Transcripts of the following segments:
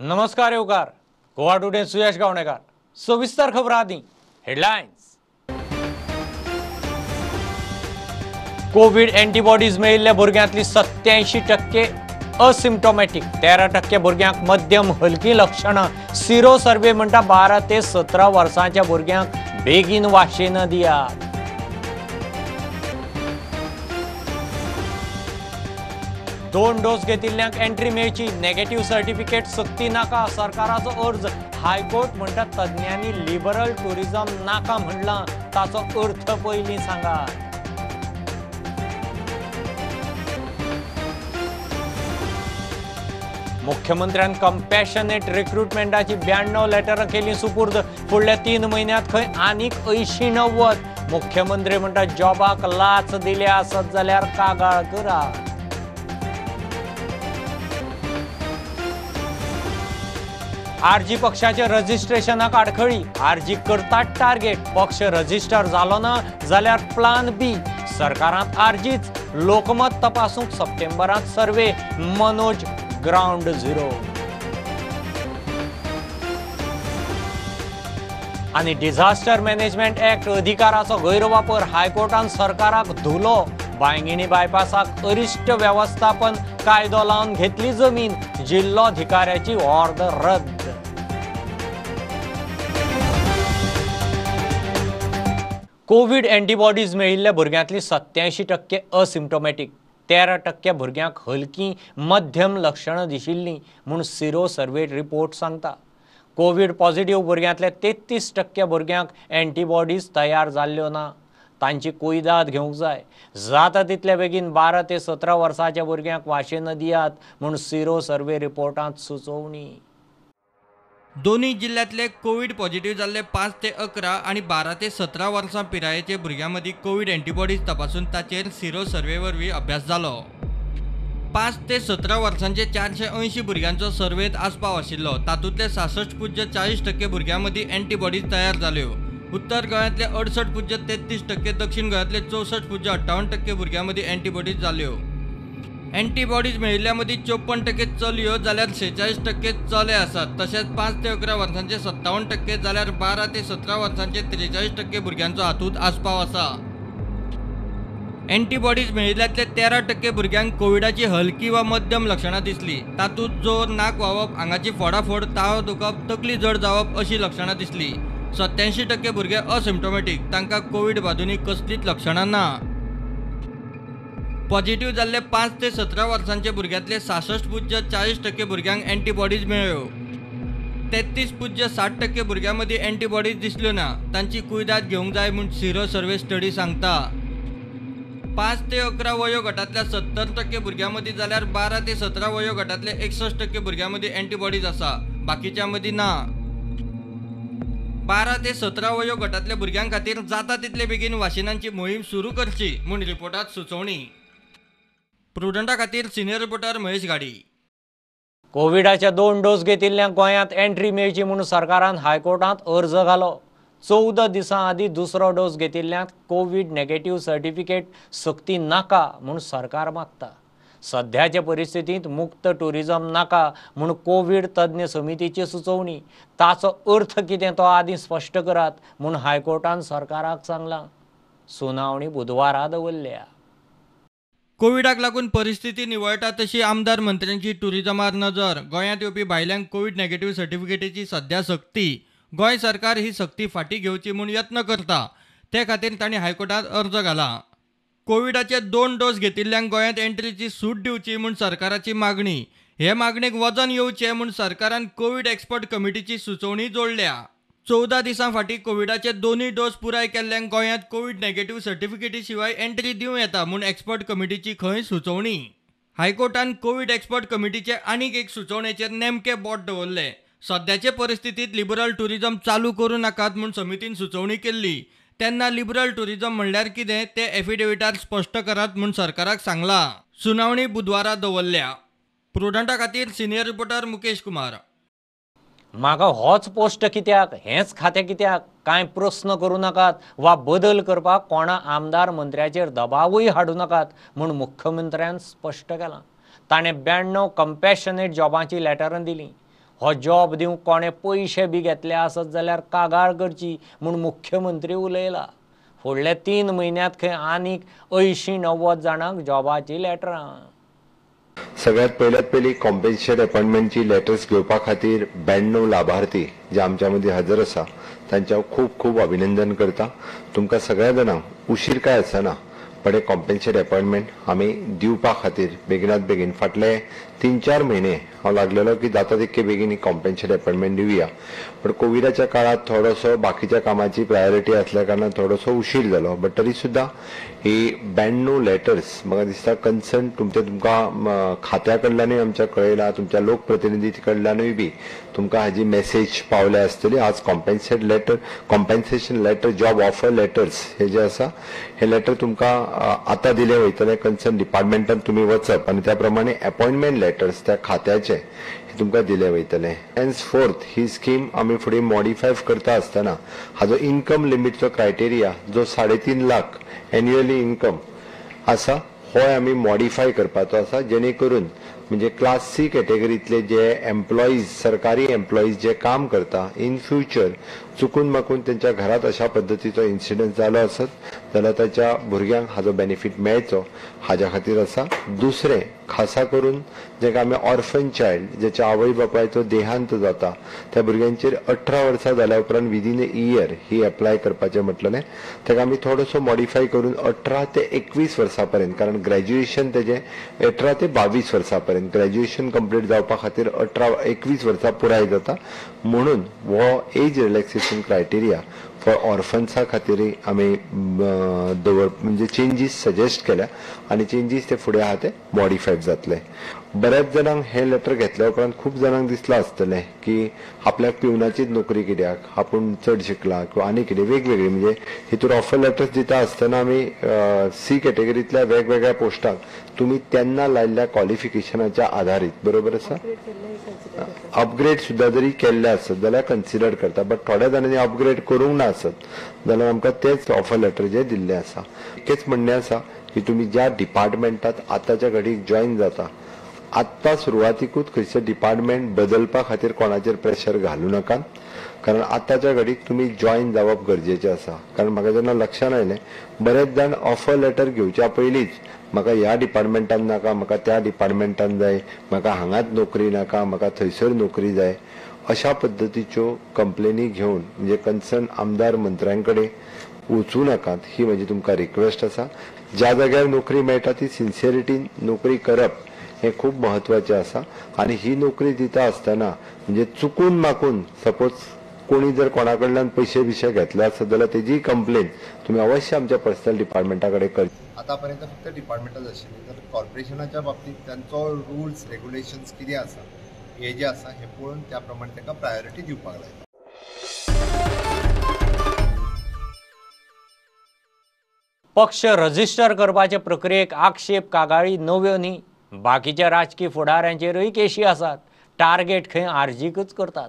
नमस्कार येवकार गोवा टुडे सुयश गावणेकार सविस्तर खबर आदी हेडलाइन्स। कोविड एंटीबॉडीज मेळिल्ल्या भुरग्यांतली 87% असिम्प्टोमॅटिक, 13% भुरग्यांक मध्यम हलकी लक्षणां। सिरो सर्वे म्हणटा 12 ते 17 वर्सांच्या भुरग्यांक बेगीन वाशीन दियात। दोन डोस घेतिल्ल्यांक एंट्री मेळची, नेगेटिव्ह सर्टिफिकेट सक्ती नाका। सरकाराचो अर्ज हायकोर्ट म्हणटा तज्ञांनी लिबरल टुरिझम नाका म्हणला, ताचो अर्थ पयलीं सांगात। मुख्यमंत्र्यान कंपॅशनेट रिक्रुटमेंटाची 92 लेटरां केली सुपूर्द। फुडल्या 3 म्हयन्यांत खंय आनीक 80-90। मुख्यमंत्री म्हणटा जॉबाक लाच दिल्या आसत जाल्यार कागाळ करा। आरजी पक्षाच्या रजिस्ट्रेशनाक आडखळी, आरजी करतात टार्गेट। पक्ष रजिस्टर जालो ना जाल्यार प्लान बी। सरकारांत आरजीच, लोकमत तपासूंक सप्टेंबरांत सर्वे। Manoj ground zero. आणि डिझास्टर मॅनेजमेंट ऍक्ट अधिकाराचो गैरवापर, हायकोर्टान सरकाराक धुलो। बांयगिणी बायपासाक अरिश्ट व्यवस्थापन कायदो लावन घेतली जमीन, जिल्लोधिकाऱ्याची ऑर्डर रद्द। कोविड एंटीबॉडीज मेळिल्ल्या भुरग्यांतली 87% असिम्प्टोमॅटिक, 13% भुरग्यांक हलकी मध्यम लक्षणां दिशिल्लीं म्हूण सिरो सर्वे रिपोर्ट सांगता। कोविड पॉझिटिव्ह भुरग्यांतल्या 33% भुरग्यांक एंटीबॉडीज तयार जाल्ल्यो ना, तांची कुयदाद घेवंक जाय। जाता तितले बेगीन 12 ते 17 वर्सांच्या भुरग्यांक वाशीन दियात म्हूण सिरो सर्वे रिपोर्टांत सुचोवणी। दोन्ही जिल्ह्यातले कोविड पॉझिटिव्ह जाल्ले 5 ते 11 आणि 12 ते 17 वर्सां पिरायेचे भुरग्यांमदीं कोविड एंटीबॉडीज तपासून ताचेर सिरो सर्वे वरवीं अभ्यास जालो। 5 ते 17 वर्सांचे 480 भुरग्यांचो सर्वेत आस्पाव आशिल्लो, तातूंतले 66.40% भुरग्यांमदीं एंटीबॉडीज तयार जाल्यो। उत्तर गोंयांतले 68.33%, दक्षिण गोंयांतले 64.58% भुरग्यांमदीं एंटीबॉडीज जाल्यो। एंटीबॉडीज मेळिल्ल्या मदीं 54% चलयो जाल्यार 46% चले आसात। तशेंच 5 ते 11 वर्सांचे 57% जाल्यार 12 ते 17 वर्सांचे 43% भुरग्यांचो हातूंत आस्पाव आसा। एंटीबॉडीज मेळिल्ल्यातले 13% भुरग्यांक कोविडाची हलकी वा मध्यम लक्षणां दिसली। तातूंत जोर, नाक व्हांवप, आंगाची फोडाफोड, ताळो दुखप, तकली जड जावप अशी लक्षणां दिसली। 87% भुरगे असिम्प्टोमॅटिक, तांकां कोविड बादुनी कसलीच लक्षणां ना। पॉझिटिव्ह जाल्ले 5 ते 17 वर्सांचे भुरग्यांतले 66.40% भुरग्यांक एंटीबॉडीज मेळ्ळ्यो। 33.60% भुरग्यांमदीं एंटीबॉडीज दिसल्यो ना, तांची कुयदाद घेवंक जाय म्हूण सिरो सर्वे स्टडी सांगता। 5 ते 11 वयो गटांतल्या 70% भुरग्यांमदीं जाल्यार 12 ते 17 वयो गटांतले 61% भुरग्यांमदीं एंटीबॉडीज आसा, बाकीच्या मदीं ना। 12 ते 17 वयो गटांतल्या भुरग्यां खातीर जाता तितले बेगीन वाशिनांची मोहीम सुरू करची म्हूण रिपोर्टांत सुचोवणी। प्रुडंटा खातीर सिनियर रिपोर्टर महेश गाडी। कोविडाचे 2 डोस घेतिल्ल्यांक गोंयांत एंट्री मेळची म्हूण सरकारान हायकोर्टांत अर्ज घालो। 14 दिसां आदीं दुसरो डोस घेतिल्ल्यांक कोविड नेगेटिव्ह सर्टिफिकेट सक्ती नाका म्हूण सरकार मागता। सध्याचे परिस्थितींत मुक्त टुरिझम नाका म्हूण कोविड तज्ञ समितीची सुचोवणी। ताचो अर्थ कितें तो आदीं स्पश्ट करात म्हूण हायकोर्टान सरकाराक सांगलां। सुनावणी बुधवारा दवरल्या। कोविडाक लागून परिस्थिती निवळटा तशी आमदार मंत्र्यांची टुरिझमार नजर। गोंयांत येवपी भायल्यांक कोविड नेगेटिव्ह सर्टिफिकेटीची सध्या सक्ती। गोंय सरकार ही सक्ती फाटीं घेवची म्हूण यत्न करता, ते खातीर तांणी हायकोर्टांत अर्ज घाला। कोविडाचे 2 डोस घेतिल्ल्यांक गोंयांत एंट्रीची सूट दिवची म्हूण सरकाराची मागणी। हे मागणेक वजन येवचें म्हूण सरकारान कोविड एक्सपर्ट कमिटीची सुचोवणी जोडल्या। 14 दिसां फाटीं कोविडाचे दोनूय डोस पुराय केल्ल्यांक गोंयांत कोविड नेगेटिव्ह सर्टिफिकेटी शिवाय एंट्री दिवं येता म्हूण एक्सपर्ट कमिटीची खंय सुचोवणी। हायकोर्टान कोविड एक्सपर्ट कमिटीचे आनीक एक सुचोवणेचेर नेमके बोट दवरले। सध्याचे परिस्थितीत लिबरल टुरिझम चालू करूं नाकात म्हूण समितीन सुचोवणी केल्ली, तेन्ना लिबरल टुरिझम म्हणल्यार कितें तें एफिडेविटार स्पश्ट करात म्हूण सरकाराक सांगलां। सुनावणी बुधवारा दवरल्या। प्रुडंटा खातीर सिनियर रिपोर्टर मुकेश कुमार। म्हाका होच पोस्ट कित्याक, हेच खातें कित्याक, कांय प्रस्न करूं नाकात वा बदल करपाक कोणा आमदार मंत्र्याचेर दबावूय हाडूं नाकात म्हूण मुख्यमंत्र्यान स्पश्ट केलां। ताणें 92 कंपॅशनेट जॉबांची लेटरां दिलीं। हो जॉब दिवंक कोणे पयशे बी घेतले आसत जाल्यार कागाळ करची म्हूण मुख्यमंत्री उलयला. फुडल्या 3 म्हयन्यांत खंय आनीक 80-90 जाणांक जॉबाची लेटरां. सगळ्यात पयली कॉम्पेन्सेट अपॉइंटमेंटची लेटर्स घेवपा खातीर 92 लाभार्थी जे आमच्या मदीं हजर आसा तांच्या खूब खूब अभिनंदन करता. तुमकां सगळ्या जाणांक उशीर काय आसना पण एक कॉम्पेन्सेट अपॉइंटमेंट आमी दिवपा खातीर बेगिनात बेगीन फाटले 3-4 म्हयने हांव लागलेलो की जाता तितके बेगीन एक कॉम्पेन्सेट अपॉइंटमेंट दिवया. पण कोविडाच्या काळात थोडोसो बाकीच्या कामाची प्रायोरिटी असल्या कारणान थोडोसो उशीर जालो. बट तरी सुद्धा ही 92 लेटर्स म्हाका दिसता कन्सर्न तुमकां खात्या कडल्यानूय आमच्या कळयला, तुमच्या लोकप्रतिनिधी कडल्यानूय बी तुमकां हाजी मेसेज पावल्या आसतली. आज compensation letter job offer letters हे जे आसा हे लेटर तुमकां आतां दिले वयतले. कन्सर्न डिपार्टमेंटान तुमी वचप आनी त्या प्रमाणे अपॉइंटमेंट लेटर्स त्या खात्याचे हे तुमकां दिले वयतले. हेन्सफोर्थ ही स्कीम आमी फुडें मॉडिफाय करता आसतना हाजो इन्कम लिमिटचो क्रायटेरिया जो 3.5 लाख एन्युअली इन्कम आसा हो आमी मॉडिफाय करपाचो आसा, जेणे करून म्हणजे क्लास सी कॅटेगरीतले जे एम्प्लॉईज सरकारी एम्प्लॉईज जे काम करता इन फ्युचर चुकून माकून त्यांच्या घरात अशा पद्धतीचो इन्सिडंट जालो आसत जाल्यार ताच्या भुरग्यांक हाजो बेनिफीट मेळचो हाज्या खातीर आसा. दुसरें खासा करून जेका आमी ऑर्फन चायल्ड जेच्या आवय बापायचो देहांत जाता त्या भुरग्यांचेर 18 वर्सां जाल्या उपरांत within a year he apply करपाचें म्हटलें. ताका आमी थोडोसो मॉडिफाय करून 18 ते 21 वर्सां पर्यंत, कारण ग्रॅज्युएशन तेजें 18 ते 22 वर्सां पर्यंत ग्रॅज्युएशन कंप्लीट जावपा खातीर 18-21 वर्सां पुराय जाता. म्हणून हो एज रिलॅक्सेशन क्रायटेरिया फॉर ऑर्फन्सा खातीर आमी म्हणजे चेंजीस सजेस्ट केल्या आनी चेंजीस ते फुडें आहा ते मॉडिफाय जातले. बऱ्याच जाणांक हे लेटर घेतल्या उपरांत खूब जाणांक दिसलां आसतलें की आपल्याक पिवनाचीच नोकरी कित्याक, आपूण चड शिकला किंवा आनी कितें वेगवेगळी म्हणजे हितूर ऑफर लेटर्स दिता आसतना आमी सी कॅटेगरींतल्या वेगवेगळ्या पोस्टांक तुमी तेन्ना लायल्ल्या क्वॉलिफिकेशनाच्या आधारीत बरोबर आसा अपग्रेड सुद्दां जरी केल्ले आसत जाल्यार कन्सिडर करता. बट थोड्या जाणांनी अपग्रेड करूंक ना आसत जाल्यार आमकां तेच ऑफर लेटर जे दिल्ले आसा. इतकेंच म्हणणें आसा की तुमी ज्या डिपार्टमेंटात आतांच्या घडीक जॉईन जाता आत्ता सुरवातीकूच खंयचें डिपार्टमेंट बदलपा खातीर कोणाचेर प्रेशर घालूं नाकात, कारण आतांच्या घडीक तुमी जॉईन जावप गरजेचें आसा. कारण म्हाका जेन्ना लक्षांत आयलें बरेच जाण ऑफर लेटर घेवच्या पयलींच म्हाका ह्या डिपार्टमेंटान नाका, म्हाका त्या डिपार्टमेंटान जाय, म्हाका हांगाच नोकरी नाका, म्हाका थंयसर नोकरी जाय, अशा पद्दतीच्यो कंप्लेनी घेवन म्हणजे कन्सर्न आमदार मंत्र्यां कडेन वचूं नाकात ही म्हजी तुमकां रिक्वेस्ट आसा. ज्या जाग्यार नोकरी मेळटा ती सिन्सियरिटीन नोकरी करप हे खूब महत्वाचें आसा. आनी ही नोकरी दिता आसतना म्हणजे चुकून माकून सपोज कोणी जर कोणा कडल्यान पयशे बिशे घेतले आसत जाल्यार तेजी कंप्लेन तुम्ही अवश्य आमच्या पर्सनल डिपार्टमेंटा कडेन करची. आतापर्यंत फक्त डिपार्टमेंटच आशिल्ली, तर कॉर्पोरेशनाच्या बाबतीत त्यांचो रुल्स रेग्युलेशन्स कितें आसा हे जे आसा हे पळोवन त्या प्रमाणे ताका प्रायोरिटी दिवपाक लायता. पक्ष रजिस्टर करपाचे प्रक्रियेक आक्षेप कागाळी नव्यो न्ही. बाकीच्या राजकीय फुडाऱ्यांचेरूय केशी आसात. टार्गेट खंय आरजीकच करतात.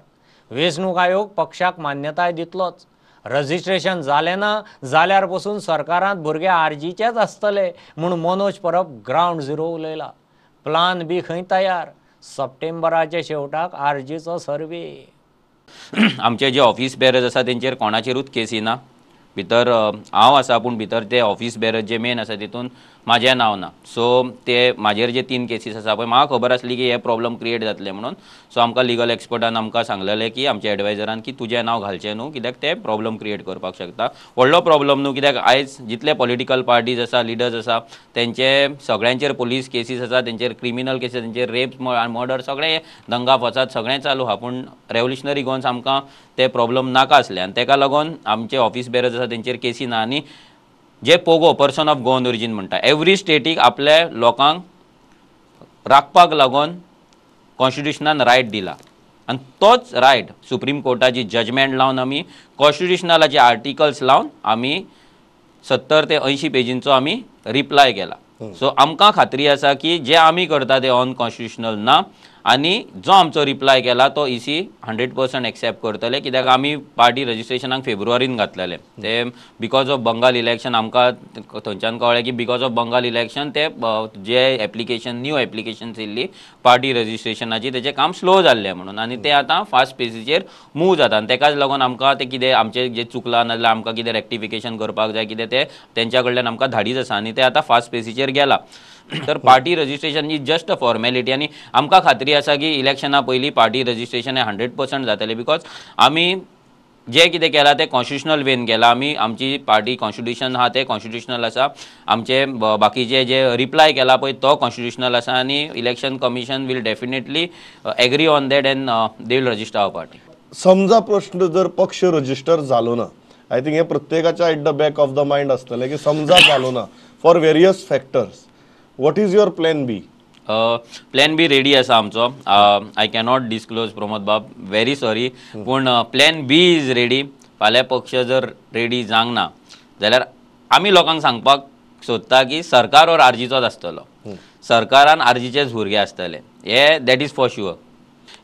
वेंचणूक आयोग पक्षाक मान्यताय दितलोच. रजिस्ट्रेशन जालें ना जाल्यार पसून सरकारांत भुरगे आरजीचेच आसतले म्हूण मनोज परब ग्रावंड झिरो उलयला. प्लान बी खंय तयार. सप्टेंबराच्या शेवटाक आरजीचो सर्वे. आमचे जे ऑफिस बेरर्स आसा तेंचेर कोणाचेरूच केस येना. भितर हांव आसा पूण भितर ते ऑफिस बेरर जे मेन आसा तितून म्हाजें नांव ना. सो ते म्हाजेर जे 3 केसीस आसा पळय म्हाका खबर आसली की हे प्रॉब्लम क्रिएट जातले म्हणून. सो आमकां लिगल एक्सपर्टान आमकां सांगलेलें की आमच्या एडवायजरान की तुजें नांव घालचें न्हू कित्याक ते प्रॉब्लम क्रिएट करपाक शकता. व्हडलो प्रॉब्लम न्हू कित्याक आयज जितले पॉलिटिकल पार्टीज आसा लिडर्स आसा तेंचे सगळ्यांचेर पुलीस केसीस आसा, तेंचेर क्रिमिनल केसीस, तेंचेर रेप मर्डर सगळें दंगा फसाद सगळें चालू आहा. पूण रेव्होल्युशनरी गोवन्स आमकां ते प्रॉब्लम नाका आसले आनी तेका लागून आमचे ऑफिस बेरर्स आसा तेंचेर केसी ना. आनी जे Pogo person of Goan origin म्हणटा एवरी स्टेटीक आपल्या लोकांक राखपाक लागून कॉन्स्टिट्युशनान रायट दिला आनी तोच रायट सुप्रीम कोर्टाची जजमेंट लावन आमी कॉन्स्टिट्युशनाचे आर्टिकल्स लावन आमी 70 ते 80 पेजींचो आमी रिप्लाय केला. सो आमकां खात्री आसा की जे आमी करता ते अनकॉन्स्टिट्युशनल ना आनी जो आमचो रिप्लाय केला तो EC 100% एक्सेप्ट करतले, कित्याक आमी पार्टी रजिस्ट्रेशनाक फेब्रुवारीन घातलेले ते बिकॉज ऑफ बंगाल इलेक्शन. आमकां थंयच्यान कळ्ळें की बिकॉज ऑफ बंगाल इलेक्शन ते जे एप्लिकेशन न्यू एप्लिकेशन्स येयल्ली पार्टी रजिस्ट्रेशनाची तेजें काम स्लो जाल्लें म्हणून, आनी ते आतां फास्ट पेसीचेर मूव जाता. आनी तेकाच लागून आमकां ते कितें आमचें जें चुकलां नाजाल्यार आमकां कितें रेक्टिफिकेशन करपाक जाय कितें ते तेंच्या कडल्यान आमकां धाडीत आसा आनी ते आतां फास्ट पेसीचेर गेला. तर party registration is just a formality आनी आमकां खात्री आसा की इलेक्शना पयलीं पार्टी रजिस्ट्रेशन हें 100% जातलें, बिकॉज आमी जें कितें केलां तें कॉन्स्टिट्युशनल वेन केलां. आमची पार्टी कॉन्स्टिट्युशन आहा तें कॉन्स्टिट्युशनल आसा, आमचे बाकीचे जे रिप्लाय केला पळय तो कॉन्स्टिट्युशनल आसा, आनी election commission will definitely agree on that and they will register our party. समजा प्रश्न जर पक्ष रजिस्टर जालो ना, आय थिंक हे प्रत्येकाच्या at the back of the mind आसतलें की समजा जालो ना for various factors, what is your plan B? Plan B ready आसा आमचो. I cannot disclose Pramod bab, very sorry, पूण प्लॅन बी इज रेडी. फाल्यां पक्ष जर रेडी जावंक ना जाल्यार आमी लोकांक सांगपाक सोदता की सरकार और आरजीचोच आसतलो, सरकारान आरजीचेच भुरगे आसतले, हे दॅट इज फॉर शुअर.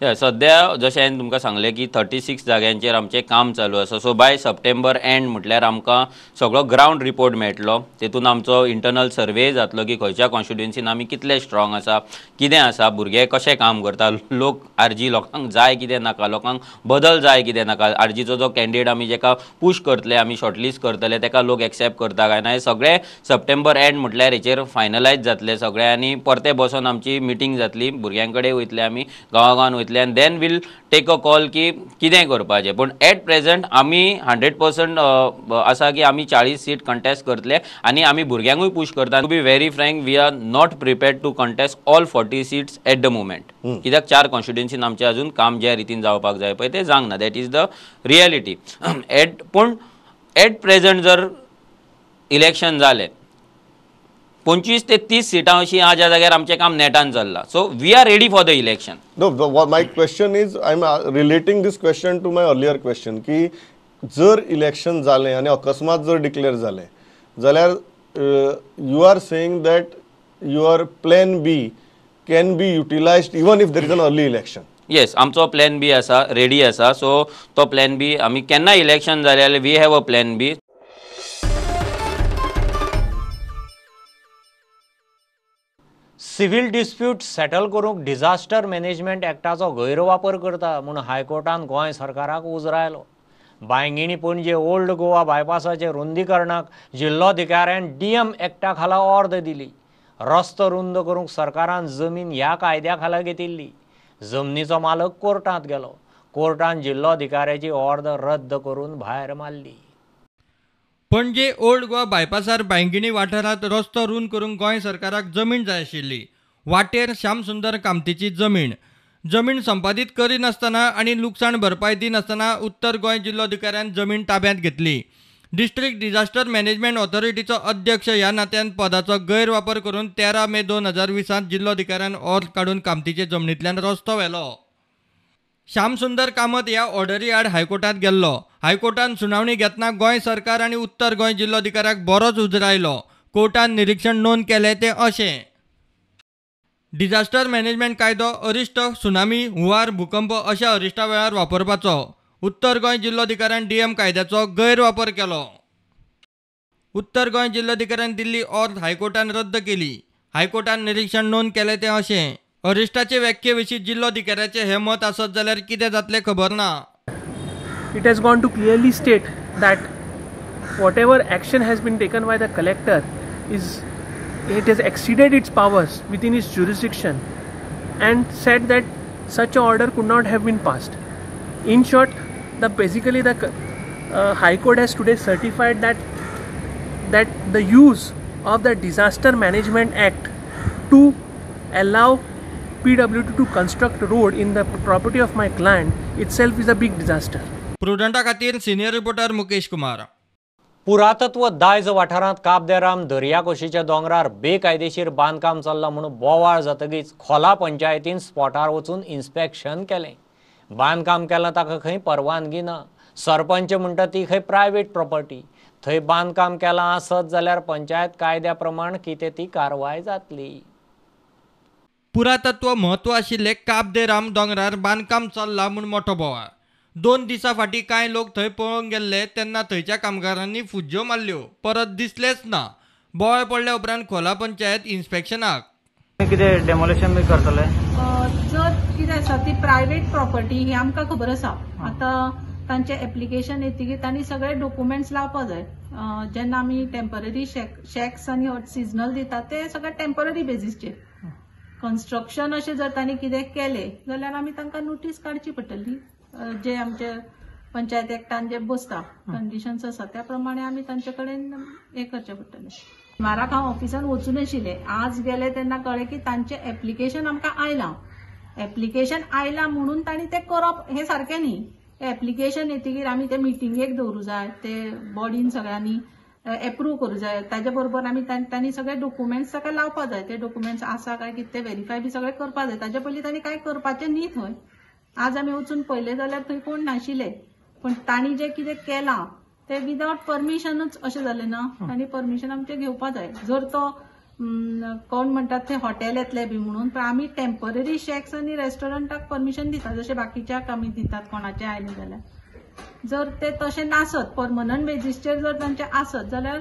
सद्या जशें हांवें तुमकां सांगलें की 36 जाग्यांचेर आमचें काम चालू आसा. सो बाय सप्टेंबर एंड म्हटल्यार आमकां सगळो ग्रावंड रिपोर्ट मेळटलो. तेतून आमचो इंटरनल सर्वे जातलो की खंयच्या कॉन्स्टिट्युएन्सीन आमी कितले स्ट्रॉंग आसा, कितें आसा, भुरगे कशें काम करता, लोक आरजी लोकांक जाय कितें नाका, लोकांक बदल जाय कितें नाका, आरजीचो जो कॅन्डिडेट आमी जेका पुश करतले, आमी शॉर्टलिस्ट करतले, तेका लोक एक्सेप्ट करता काय ना, हे सगळें सप्टेंबर एंड म्हटल्यार हेचेर फायनलायज जातले सगळें. आनी परते बसून आमची मिटींग जातली, भुरग्यां कडेन वयतले आमी, गांवागांवान वयतले, and then will take a call की कितें करपाचें. पूण एट प्रेझंट आमी 100% आसा की आमी 40 सीट कंटेस्ट करतले आनी आमी भुरग्यांकूय पुश करता. To be very frank, we are not prepared to contest all 40 seats at the moment, कित्याक 4 कॉन्स्टिट्युएन्सीन आमचें अजून काम ज्या रितीन जावपाक जाय पळय तें जावंक ना. That is the reality. पूण एट प्रेझंट जर इलेक्शन जालें 25 ते 30 सीटां अशीं आहा ज्या जाग्यार आमचें काम नेटान चल्लां. So we are ready for the election. No, my question is, I'm relating this question to my earlier question की जर इलेक्शन जालें आनी अकस्मात जर डिक्लेअर जालें जाल्यार you are saying that your plan B can be utilised even if there is an early election. Yes, आमचो plan B आसा, रेडी आसा. सो तो प्लॅन बी आमी केन्ना इलेक्शन जालें जाल्यार we have a plan B. Civil dispute settle करूंक disaster management एक्टाचो गैरवापर करता म्हूण हायकोर्टान गोंय सरकाराक उजरायलो. बांयगिणी पणजे ओल्ड गोवा बायपासाचे रुंदीकरणाक जिल्लोधिकाऱ्यान DM एक्टा खाला ऑर्डर दिली. रस्तो रुंद करूंक सरकारान जमीन ह्या कायद्या खाला घेतिल्ली. जमनीचो मालक कोर्टांत गेलो. कोर्टान जिल्लोधिकाऱ्याची ऑर्डर रद्द करून भायर मारली. पणजे ओल्ड गोवा बायपासार बांयगिणी वाठारांत रस्तो रूंद करूंक गोंय सरकाराक जमीन जाय आशिल्ली. वाटेर श्यामसुंदर कामतीची जमीन संपादीत करिनासतना आनी लुकसाण भरपाय दिनासतना उत्तर गोंय जिल्लोधिकाऱ्यान जमीन ताब्यांत घेतली. डिस्ट्रिक्ट डिझास्टर मॅनेजमेंट ऑथॉरिटीचो अध्यक्ष ह्या नात्यान पदाचो गैरवापर करून 13 मे 2020 जिल्लोधिकाऱ्यान ऑर्डर काडून कामतीचे जमनींतल्यान रस्तो व्हेलो. श्यामसुंदर कामत ह्या ऑर्डरी आड हायकोर्टांत गेल्लो. हायकोर्टान सुनावणी घेतना गोंय सरकार आनी उत्तर गोंय जिल्लोधिकाऱ्याक बरोच उजरायलो. कोर्टान निरीक्षण नोंद केलें तें अशें: डिझास्टर मॅनेजमेंट कायदो अरिश्ट, सुनामी, हुंवार, भूकंप अशा अरिश्टा वेळार वापरपाचो. उत्तर गोंय जिल्लोधिकाऱ्यान DM कायद्याचो गैरवापर केलो. उत्तर गोंय जिल्लोधिकाऱ्यान दिल्ली ऑर्डर हायकोर्टान रद्द केली. हायकोर्टान निरीक्षण नोंद केलें तें अशें: अरिश्टाचे व्याख्ये विशीं जिल्लोधिकाऱ्याचे हे मत आसत जाल्यार कितें जातलें खबर ना. It has gone to clearly state that whatever action has been taken by the collector it has exceeded its powers within its jurisdiction, and said that such an order could not have been passed. In short, basically the High Court has today certified that the use of the Disaster Management Act to allow PWD to construct a road in the property of my client itself is a big disaster. प्रुडंटा खातीर senior reporter Mukesh Kumar. पुरातत्व दायज वाठारांत काबदेराम दर्याकोशीच्या दोंगरार बेकायदेशीर बांदकाम चल्लां म्हणून बोवाळ जातकीच खोला पंचायतीन स्पॉटार वचून इन्स्पेक्शन केलें. बांदकाम केलां ताका खंय परवानगी ना. सरपंच म्हणटा ती खंय प्रायवेट प्रॉपर्टी. थंय बांदकाम केलां आसत जाल्यार पंचायत कायद्या प्रमाण कितें ती कारवाय जातली. पुरातत्व महत्व आशिल्ले काब दे राम दोंगरार बांदकाम चल्लां म्हूण मोठो बोवाळ. 2 दिसां फाटीं कांय लोक थंय पळोवंक गेल्ले तेन्ना थंयच्या कामगारांनी फुज्ज्यो मारल्यो, परत दिसलेच ना. बोवाळ पडल्या उपरांत खोला पंचायत इन्स्पेक्शनाक. कितें डेमोलेशन बी करतले? जर कितें आसा ती प्रायवेट प्रॉपर्टी ही आमकां खबर आसा. आतां तांचे एप्लिकेशन येतकीर तांणी सगळे डॉक्युमेंट्स लावपाक जाय. जेन्ना आमी टेम्पररी शॅक्स आनी सिजनल दितात ते सगळे टेम्पररी बेजीसचेर. कन्स्ट्रक्शन अशें जर तांणी कितें केलें जाल्यार आमी तांकां नोटीस काडची पडटली. जे आमचे पंचायत एक्टान जे बसता कंडिशन्स आसा त्या प्रमाणे आमी तांचे कडेन हें करचें पडटलें. माराक हांव ऑफिसान वचून आशिल्लें. आज गेले तेन्ना कळ्ळें की तांचें एप्लिकेशन आमकां आयलां. एप्लिकेशन आयलां म्हणून तांणी तें करप हें सारकें न्ही. एप्लिकेशन येतकीर आमी ते मिटिंगेक दवरूं जाय, ते बॉडीन सगळ्यांनी एप्रूव करूं जाय. ताजे बरोबर आमी तांणी सगळे डॉक्युमेंट्स ताका लावपाक जाय. ते डॉक्युमेंट्स आसा काय कितें ते व्हेरीफाय बी सगळे करपाक जाय. ताजे पयलीं तांणी कांय करपाचें न्ही थंय. आज आमी वचून पळयलें जाल्यार थंय कोण नाशिल्ले. पण तांणी जें कितें केलां ते विदावट परमिशनूच अशें जालें ना. तांणी परमिशन आमचें घेवपाक जाय. जर तो कोण म्हणटात ते हॉटेल येतले बी म्हणून, पण आमी टेम्पररी शॅक्स आनी रेस्टॉरंटाक परमिशन दितात जशें बाकीच्याक आमी दितात कोणाचें आयलें जाल्यार. जर ते तशें नासत, परमनंट बेजीसचेर जर तांचे आसत जाल्यार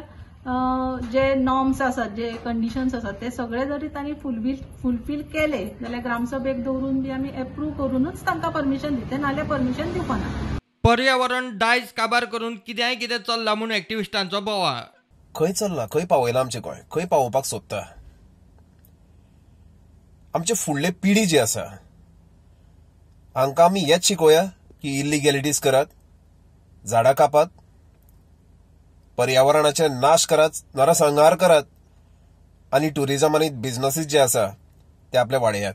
जे नॉर्म्स आसात, जे कंडिशन्स आसात ते सगळे जरी तांणी फुलफील केले जाल्यार ग्रामसभेक दवरून बी आमी एप्रूव करूनच तांकां परमिशन दितले, नाल्यार परमिशन दिवपाना. पर्यावरण दायज काबार करून कितें चल्लां म्हूण एक्टिविस्टांचो बोवाळ. खंय चल्लां, खंय पावयलां आमचें गोंय, खंय पावोवपाक सोदता. आमचे फुडले पिढी जी आसा हांकां आमी हेच शिकोवया की इल्लिगॅलिटीज करात, झाडां कापात, पर्यावरणाचे नाश करात, नरसंहार करात आनी टुरिझम आनी बिझनेसीस जे आसा ते आपले वाडयात.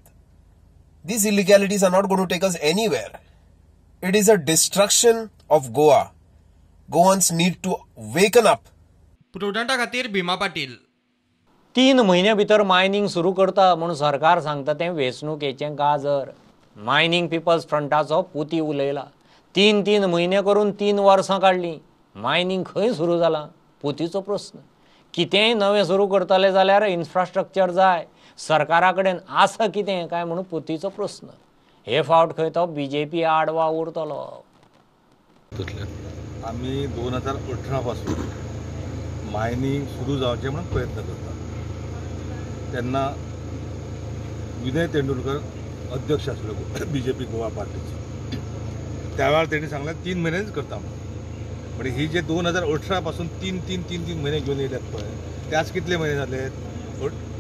These illegalities are not going to take us anywhere. It is a destruction of Goa. Goans need to waken up. प्रुडंटा खातीर भीमा पाटील. 3 म्हयने भितर मायनिंग सुरू करता म्हणून सरकार सांगता तें वेंचणुकेचें गाजर. मायनिंग पिपल्स फ्रंटाचो पुती उलयला. 3 म्हयने करून 3 वर्सां काडलीं. मायनिंग खंय सुरू जालां? पुतीचो प्रस्न. कितेंय नवें सुरू करतले जाल्यार इन्फ्रास्ट्रक्चर जाय. सरकारा कडेन आसा कितें काय म्हणून पुतीचो प्रस्न. हे फावट खंय तो बीजेपी आडवा उरतलो. आमी 2018 पासून मायनिंग सुरू जावचें म्हणून प्रयत्न करता. तेन्ना विनय तेंडुलकर अध्यक्ष आसलो बीजेपी गोवा पार्टीचो. त्या वेळार तेणी सांगलें 3 म्हयनेच करता म्हणून. म्हणजे ही जे 2018 पासून 3 म्हयने घेवन येयल्यात पळय ते आज कितले म्हयने जाले?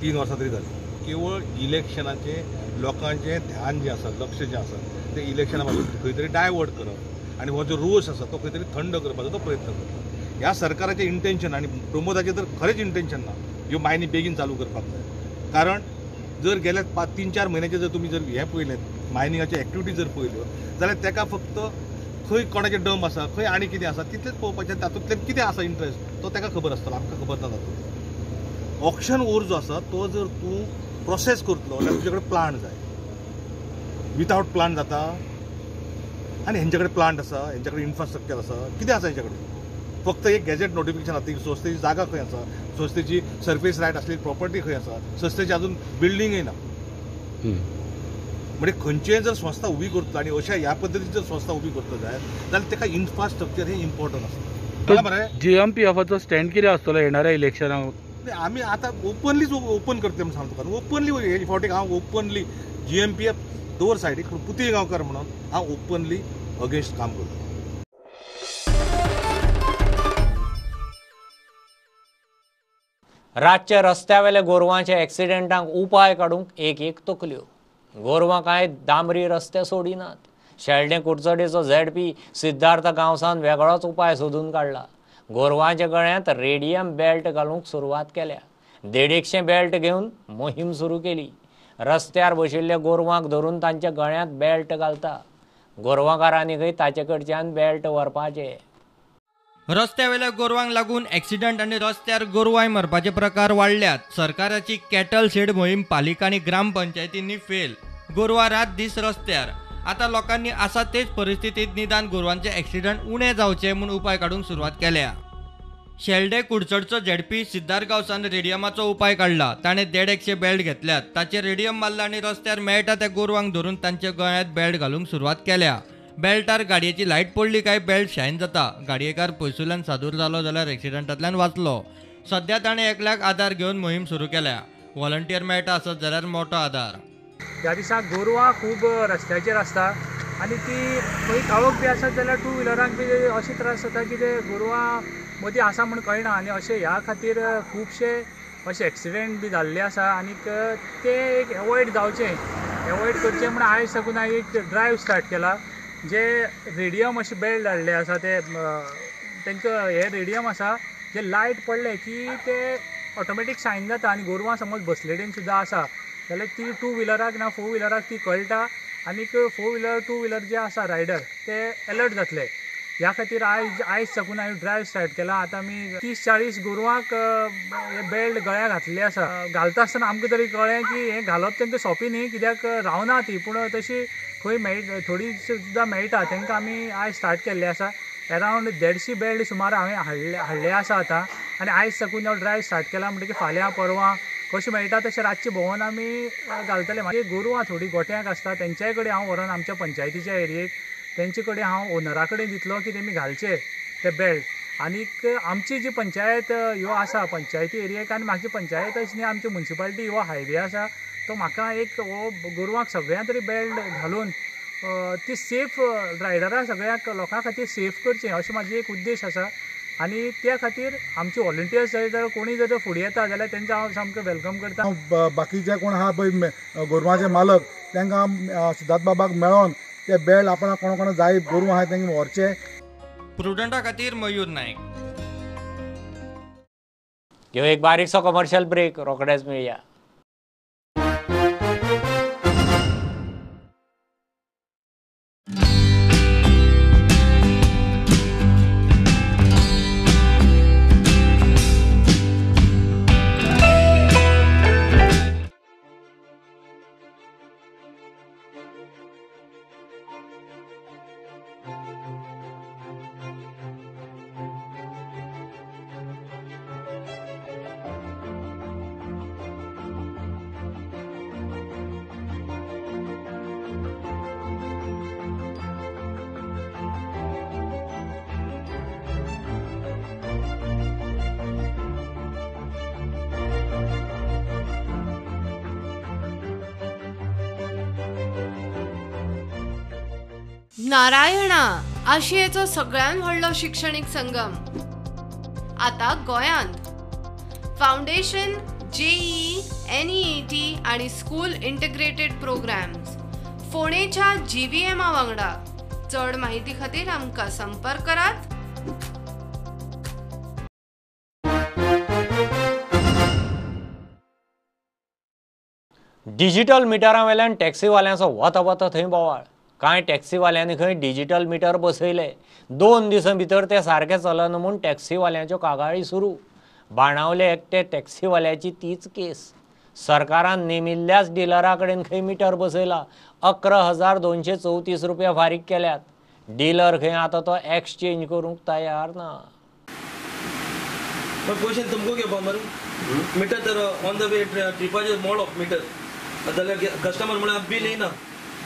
3 वर्सां तरी जाली. केवळ इलेक्शनाचे लोकांचें ध्यान जें आसा, लक्ष जें आसा तें इलेक्शना पासून खंय तरी डायवर्ट करप आनी हो जो रोस आसा तो खंय तरी थंड करपाचो तो प्रयत्न करता. ह्या सरकाराचें इंटेन्शन आनी प्रमोदाचें तर खरेंच इंटेन्शन ना ह्यो मायनी बेगीन चालू करपाक जाय. कारण जर गेल्या 3-4 म्हयन्याचे जर तुमी जर हें पळयलें, मायनिंगाच्यो एक्टिविटी जर पळयल्यो जाल्यार ताका फक्त खंय कोणाचे डम आसा, खंय आनी कितें आसा तितलेंच पळोवपाचें. तातूंतल्यान कितें आसा इंट्रस्ट तो ताका खबर आसतलो, आमकां खबर ना तातूंत. ऑक्शन ओर जो आसा तो जर तूं प्रोसेस करतलो जाल्यार तुजे कडेन प्लान जाय. विथआउट प्लान जाता. आनी हेंचे कडेन प्लांट आसा, हेंचे कडेन इन्फ्रास्ट्रक्चर आसा, कितें आसा हेंचे कडेन? फक्त एक गॅजेट नोटिफिकेशन आसा, संस्थेची जागा खंय आसा, संस्थेची सर्फेस रायट आसलेली प्रॉपर्टी खंय आसा, संस्थेची अजून बिल्डिंगय ना. म्हणजे खंयचेय जर संस्था उबी करतलो आनी अशा ह्या पद्दतीची जर संस्था उबी करतलो जाय जाल्यार ताका इन्फ्रास्ट्रक्चर हे इम्पॉर्टंट आसता. बरें, जीएमपीएफचो स्टँड कितें आसतलो येणाऱ्या इलेक्शनाक? आमी आतां ओपनलीच ओपन करतले म्हणून सांगता. ओपनली हे फावटीक हांव ओपनली जीएमपीएफ दवर सायडीक पुती गांवकार म्हणून हांव ओपनली अगेन्स्ट काम करता. रातचे रस्त्यावेले गोरवांच्या एक्सिडेंटांक उपाय काडूंक एक तकल्यो. गोरवां कांय डांबरी रस्ते सोडिनात. शेल्डें कुडचडेचो झेडपी सिद्धार्थ गांवसान वेगळोच उपाय सोदून काडला. गोरवांच्या गळ्यांत रेडियम बेल्ट घालूंक सुरवात केल्या. 150 बेल्ट घेवन मोहीम सुरू केली. रस्त्यार बशिल्ल्या गोरवांक धरून तांच्या गळ्यांत बेल्ट घालता. गोरवांकारांनी ताचे कडच्यान बेल्ट व्हरपाचे. रस्त्यावेल्या गोरवांक लागून एक्सिडंट आनी रस्त्यार गोरवांय मरपाचे प्रकार वाडल्यात. सरकाराची कॅटल शेड मोहीम पालिका आनी ग्रामपंचायतींनी फेल. गोरवां रात दीस रस्त्यार. आतां लोकांनी आसा तेच परिस्थितीत निदान गोरवांचे एक्सिडंट उणे जावचे म्हूण उपाय काडूंक सुरवात केल्या. शेल्डे कुडचडचो झेडपी सिद्धार्थगांवसान रेडियमाचो उपाय काढला. ताणें 150 बेल्ट घेतल्यात. ताचेर रेडियम मारला आनी रस्त्यार मेळटा त्या गोरवांक धरून तांच्या गळ्यांत बेल्ट घालूंक सुरवात केल्या. बेल्टार गाडयेची लायट पडली काय बेल्ट शायन जाता. गाडयेकार पयसुल्यान सादूर जालो जाल्यार एक्सिडंटांतल्यान वाचलो. सध्या ताणें एकल्याक आदार घेवन मोहीम सुरू केल्या. व्हॉलंटियर मेळटा आसत जाल्यार मोठो आदार. ह्या दिसा गोरवां खूब रस्त्याचेर आसता आनी ती खंय खावप बी आसत जाल्यार टू व्हिलरांक बी अशे त्रास जाता की ते गोरवां मदीं आसा म्हूण कळना आनी अशे ह्या खातीर खुबशे अशे एक्सिडेंट बी जाल्ले आसा. आनीक ते एक एवॉयड जावचें एवॉयड करचें म्हण आयज साकून हांवें एक ड्रायव स्टार्ट केला. जे रेडियम अशे बेल्ट धाडले आसा ते तांकां हे रेडियम आसा जे लायट पडले की ते ऑटोमॅटीक शायन जाता आनी गोरवां समज बसलेडेन सुद्दां आसा जाल्यार ती टू व्हिलराक ना फोर व्हिलराक ती कळटा आनीक फोर व्हिलर टू व्हिलर जे आसा रायडर ते अलर्ट जातले. ह्या खातीर आयज साकून हांवें ड्रायव स्टार्ट केला. आतां आमी 30-40 गोरवांक हे बेल्ट गळ्याक घातले आसा. घालता आसतना आमकां तरी कळ्ळें की हें घालप तांकां सोंपी न्ही कित्याक रावना ती पूण तशी खंय थोडी सुद्दां मेळटा तांकां आमी आयज स्टार्ट केल्ले आसा. अरावंड 150 बेल्ट सुमार हांवें हाडले आसा आतां आनी आयज साकून हांव ड्रायव स्टार्ट केला म्हणटकीर फाल्यां परवां कशें मेळटा तशें रातचें भोंवून आमी घालतले. मागीर गोरवां थोडी गोठ्यांक आसता तेंच्याय कडेन हांव व्हरोन आमच्या पंचायतीच्या एरियेक तेंचे कडेन हांव ओनरा कडेन दितलो की तेमी घालचे ते बेल्ट. आनीक आमची जी पंचायत ह्यो आसा पंचायती एरियेक आनी म्हाजी पंचायत अशी न्ही आमची म्युन्सिपालिटी हो हायवे आसा तो म्हाका एक हो गोरवांक सगळ्यां तरी बेल्ट घालून ती सेफ रायडरां सगळ्याक लोकां खातीर सेफ करचें अशें म्हाजी एक उद्देश आसा. आनी त्या खातीर आमचे व्हॉलंटियर्स जर कोणी जर फुडें येता जाल्यार तेंचो हांव सामको वेलकम करता. बाकीचे कोण आहा पळय गोरवांचे मालक तांकां सिद्धार्थ बाबाक मेळोन ते बेल्ट आपण कोणा जाय गोरवां आहाय तांकां व्हरचे. प्रुडंटा खातीर मयूर नायक. घेऊ एक बारीकसो कमर्शियल ब्रेक रोखडेच मेळया. नारायणा आशियेचो सगळ्यात व्हडलो शिक्षणीक संगम आता गोंयांत. फाउंडेशन, JEE, NEET आणि स्कूल इंटिग्रेटेड प्रोग्राम्स फोंडेच्या GVM वांगडा. चड माहिती खातीर आमकां संपर्क करात. डिजिटल मिटरां वेल्यान टॅक्सीवाल्यांचो वता थंय बोवाळ. कांय टॅक्सीवाल्यांनी खंय डिजिटल मिटर बसयले. 2 दिसां भितर ते सारकें चलना म्हूण टॅक्सीवाल्यांच्यो कागाळी सुरू. बाणावले एकटे टॅक्सीवाल्याची तीच केस. सरकारान नेमिल्ल्याच डिलरा कडेन खंय मिटर बसयला. 11,234 रुपया फारीक केल्यात. डिलर खंय आतां तो एक्सचेंज करूंक तयार ना. क्वेश्चन तुमको घेवपा मरे मिटर तर ऑन द वे ट्रिपाचेर मोड ऑफ मिटर जाल्यार कस्टमर म्हळ्यार बिल येयना.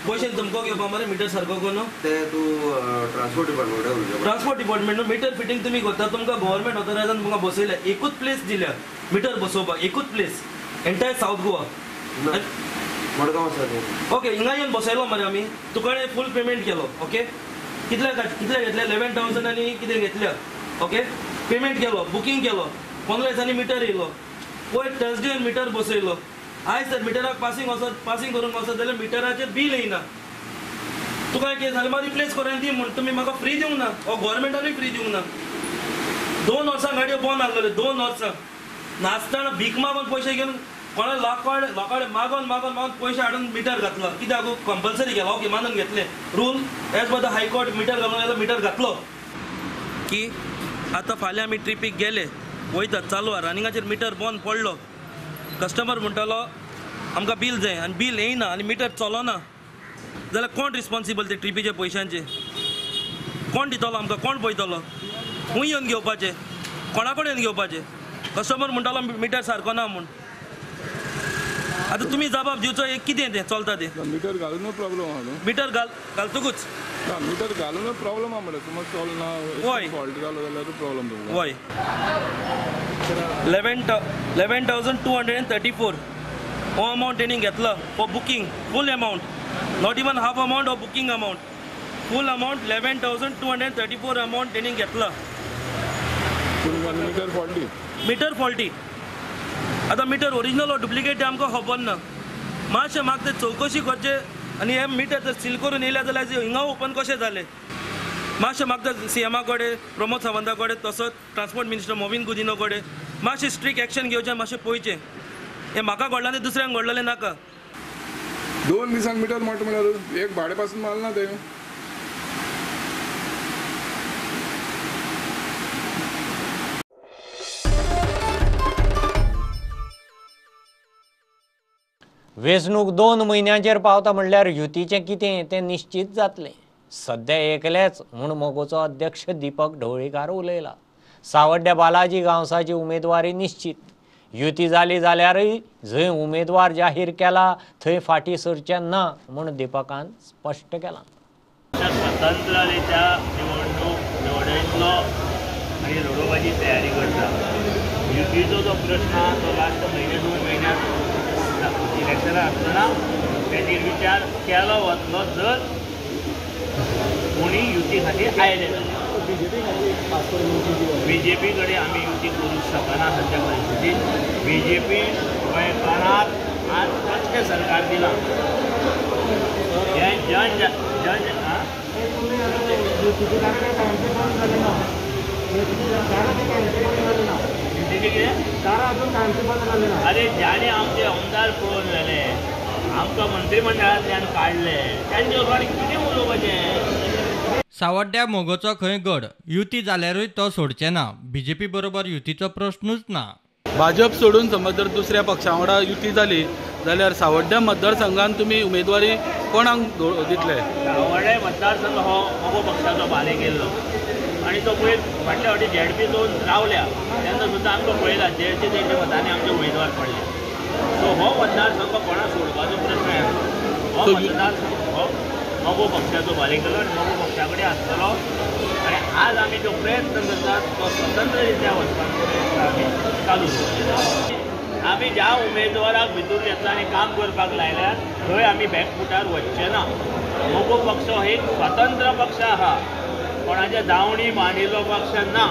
क्वेश्चन तुमको घेवपा मरे मिटर सारको करून ते तूं ट्रान्सपोर्ट डिपार्टमेंट मिटर फिटींग तुमी करता. तुमकां गव्हर्मेंट ऑथरायझान तुमकां बसयल्या एकूच प्लेस दिल्या मिटर बसोवपाक. एकूच place entire south Goa Madgaon आसा. ओके हिंगा येवन बसयलो मरे आमी. तुका फूल पेमेंट केलो. ओके कितले घेतले 11,000 आनी कितें घेतल्या. ओके पेमेंट केलो बुकींग केलो 15 दिसांनी मिटर येयलो. पयर थर्सडे मिटर बसयलो. आयज तर मिटराक पासिंग करूंक वचत जाल्यार मिटराचेर बिल येयना. तुका कितें जालें मागीर रिप्लेस करून दी म्हण तुमी म्हाका फ्री दिवंक ना हो गव्हर्मेंटानूय फ्री दिवंक ना. 2 वर्सां गाडयो बंद आसलेल्यो 2 वर्सां नासतना भीक मागून पयशे घेवन कोणा लोकांकडे मागून पयशे हाडून मिटर घातलो. कित्याक कंपल्सरी केलो. ओके मानून घेतले rule as per the high court meter घालून येयलो मिटर घातलो की आतां फाल्यां आमी ट्रिपीक गेले वयता चालू आहा रनिंगाचेर मिटर बंद पडलो. कस्टमर म्हणटालो आमकां बिल जाय आनी बिल येयना आनी मिटर चलोना जाल्यार कोण रिस्पॉन्सिबल ते ट्रिपीचे पयशांचे कोण दितलो आमकां कोण पळयतलो. खूंय येवन घेवपाचें कोणा कडेन घेवपाचें कस्टमर म्हणटालो मिटर सारको ना म्हूण आतां तुमी जबाब दिवचो एक कितें तें चलता तें मिटर घालून प्रॉब्लेम आहा न्हू मिटर घालतकूच मिटर घालून प्रॉब्लेम आहा म्हणल्यार समज चलना वय फॉल्ट जालो जाल्यार प्रॉब्लेम तुमकां वय 11,234 हो अमावंट तेणी घेतलो for booking full amount not even half amount of booking amount full amount 11,234 amount तेणी घेतलो मीटर फॉल्टी आतां मिटर ओरिजिनल और डुप्लिकेट तें आमकां खबर ना मातशें म्हाका तें चवकशी करचें आनी हे मिटर जर सील करून येयल्या जाल्यार हिंगा ओपन कशें जालें मातशें म्हाका CM कडेन प्रमोद सावंता कडेन तसोच ट्रान्सपोर्ट मिनिस्टर मोविन गुदिनो कडेन मातशें स्ट्रिक्ट एक्शन घेवचें मातशें पळोवचें हें म्हाका घडलां आनी दुसऱ्यांक घडलेलें नाका 2 दिसांक मिटर म्हणटा म्हळ्यार एक भाडे पासून मारना तें वेंचणूक 2 म्हयन्यांचेर पावता म्हणल्यार युतीचें कितें तें निश्चित जातलें सध्या एकलेच म्हूण मोगोचो अध्यक्ष दीपक ढवळीकार उलयला सावड्ड्या बालाजी गांवसाची उमेदवारी निश्चित युती जाली जाल्यारय जंय उमेदवार जाहीर केला थंय फाटीं सरचें ना म्हूण दीपकान स्पश्ट केलां स्वतंत्र रित्या निवडणुकीतलो आनी लडोवपाची तयारी करता युतीचो जो प्रश्न तो लास्ट म्हयने 2 म्हयन्यात इलेक्शनां आसतना ताचेर विचार केलो वतलो जर कोणी युती खातीर आयले BJP कडेन आमी युती करूंक शकना सद्या परिस्थितीत BJP गोंयकारांक आज कसलें सरकार दिलां हें जन अरे ज्याने आमचे आमदार पळोवन जाले आमकां मंत्रिमंडळांतल्यान काडले तांचे फाटी कितें उलोवपाचें सावड्ड्या मोगोचो खंय गड युती जाल्यारूय तो सोडचे ना BJP बरोबर युतीचो प्रश्नूच ना भाजप सोडून समज जर दुसऱ्या पक्षा वांगडा युती जाली जाल्यार सावड्ड्या मतदारसंघात तुमी उमेदवारी कोणाक दितले सावड्डे मतदारसंघ हो मोगो पक्षाचो बाले गेल्लो आनी तो पयर फाटल्या फावटी ZP रावल्या तेन्ना सुद्दां आमकां पळयला जेचे मतांनी आमचे उमेदवार पडले सो हो मतदारसंघ कोणा सोडपाचो प्रश्न येना हो मतदारसंघ हो मोगो पक्षाचो बाले गेलो आनी मोगो पक्षा कडेन आसतलो आनी आज आमी जो प्रयत्न करतात तो स्वतंत्र रित्या वचपाचो प्रयत्न आमी चालू दवरला आमी ज्या उमेदवाराक भितूर घेतला आनी काम करपाक लायल्यार थंय आमी बॅकफुटार वचचे ना मोगो पक्ष हो एक स्वतंत्र पक्ष आहा कोणाच्या दावणी बांदिल्लो पक्ष ना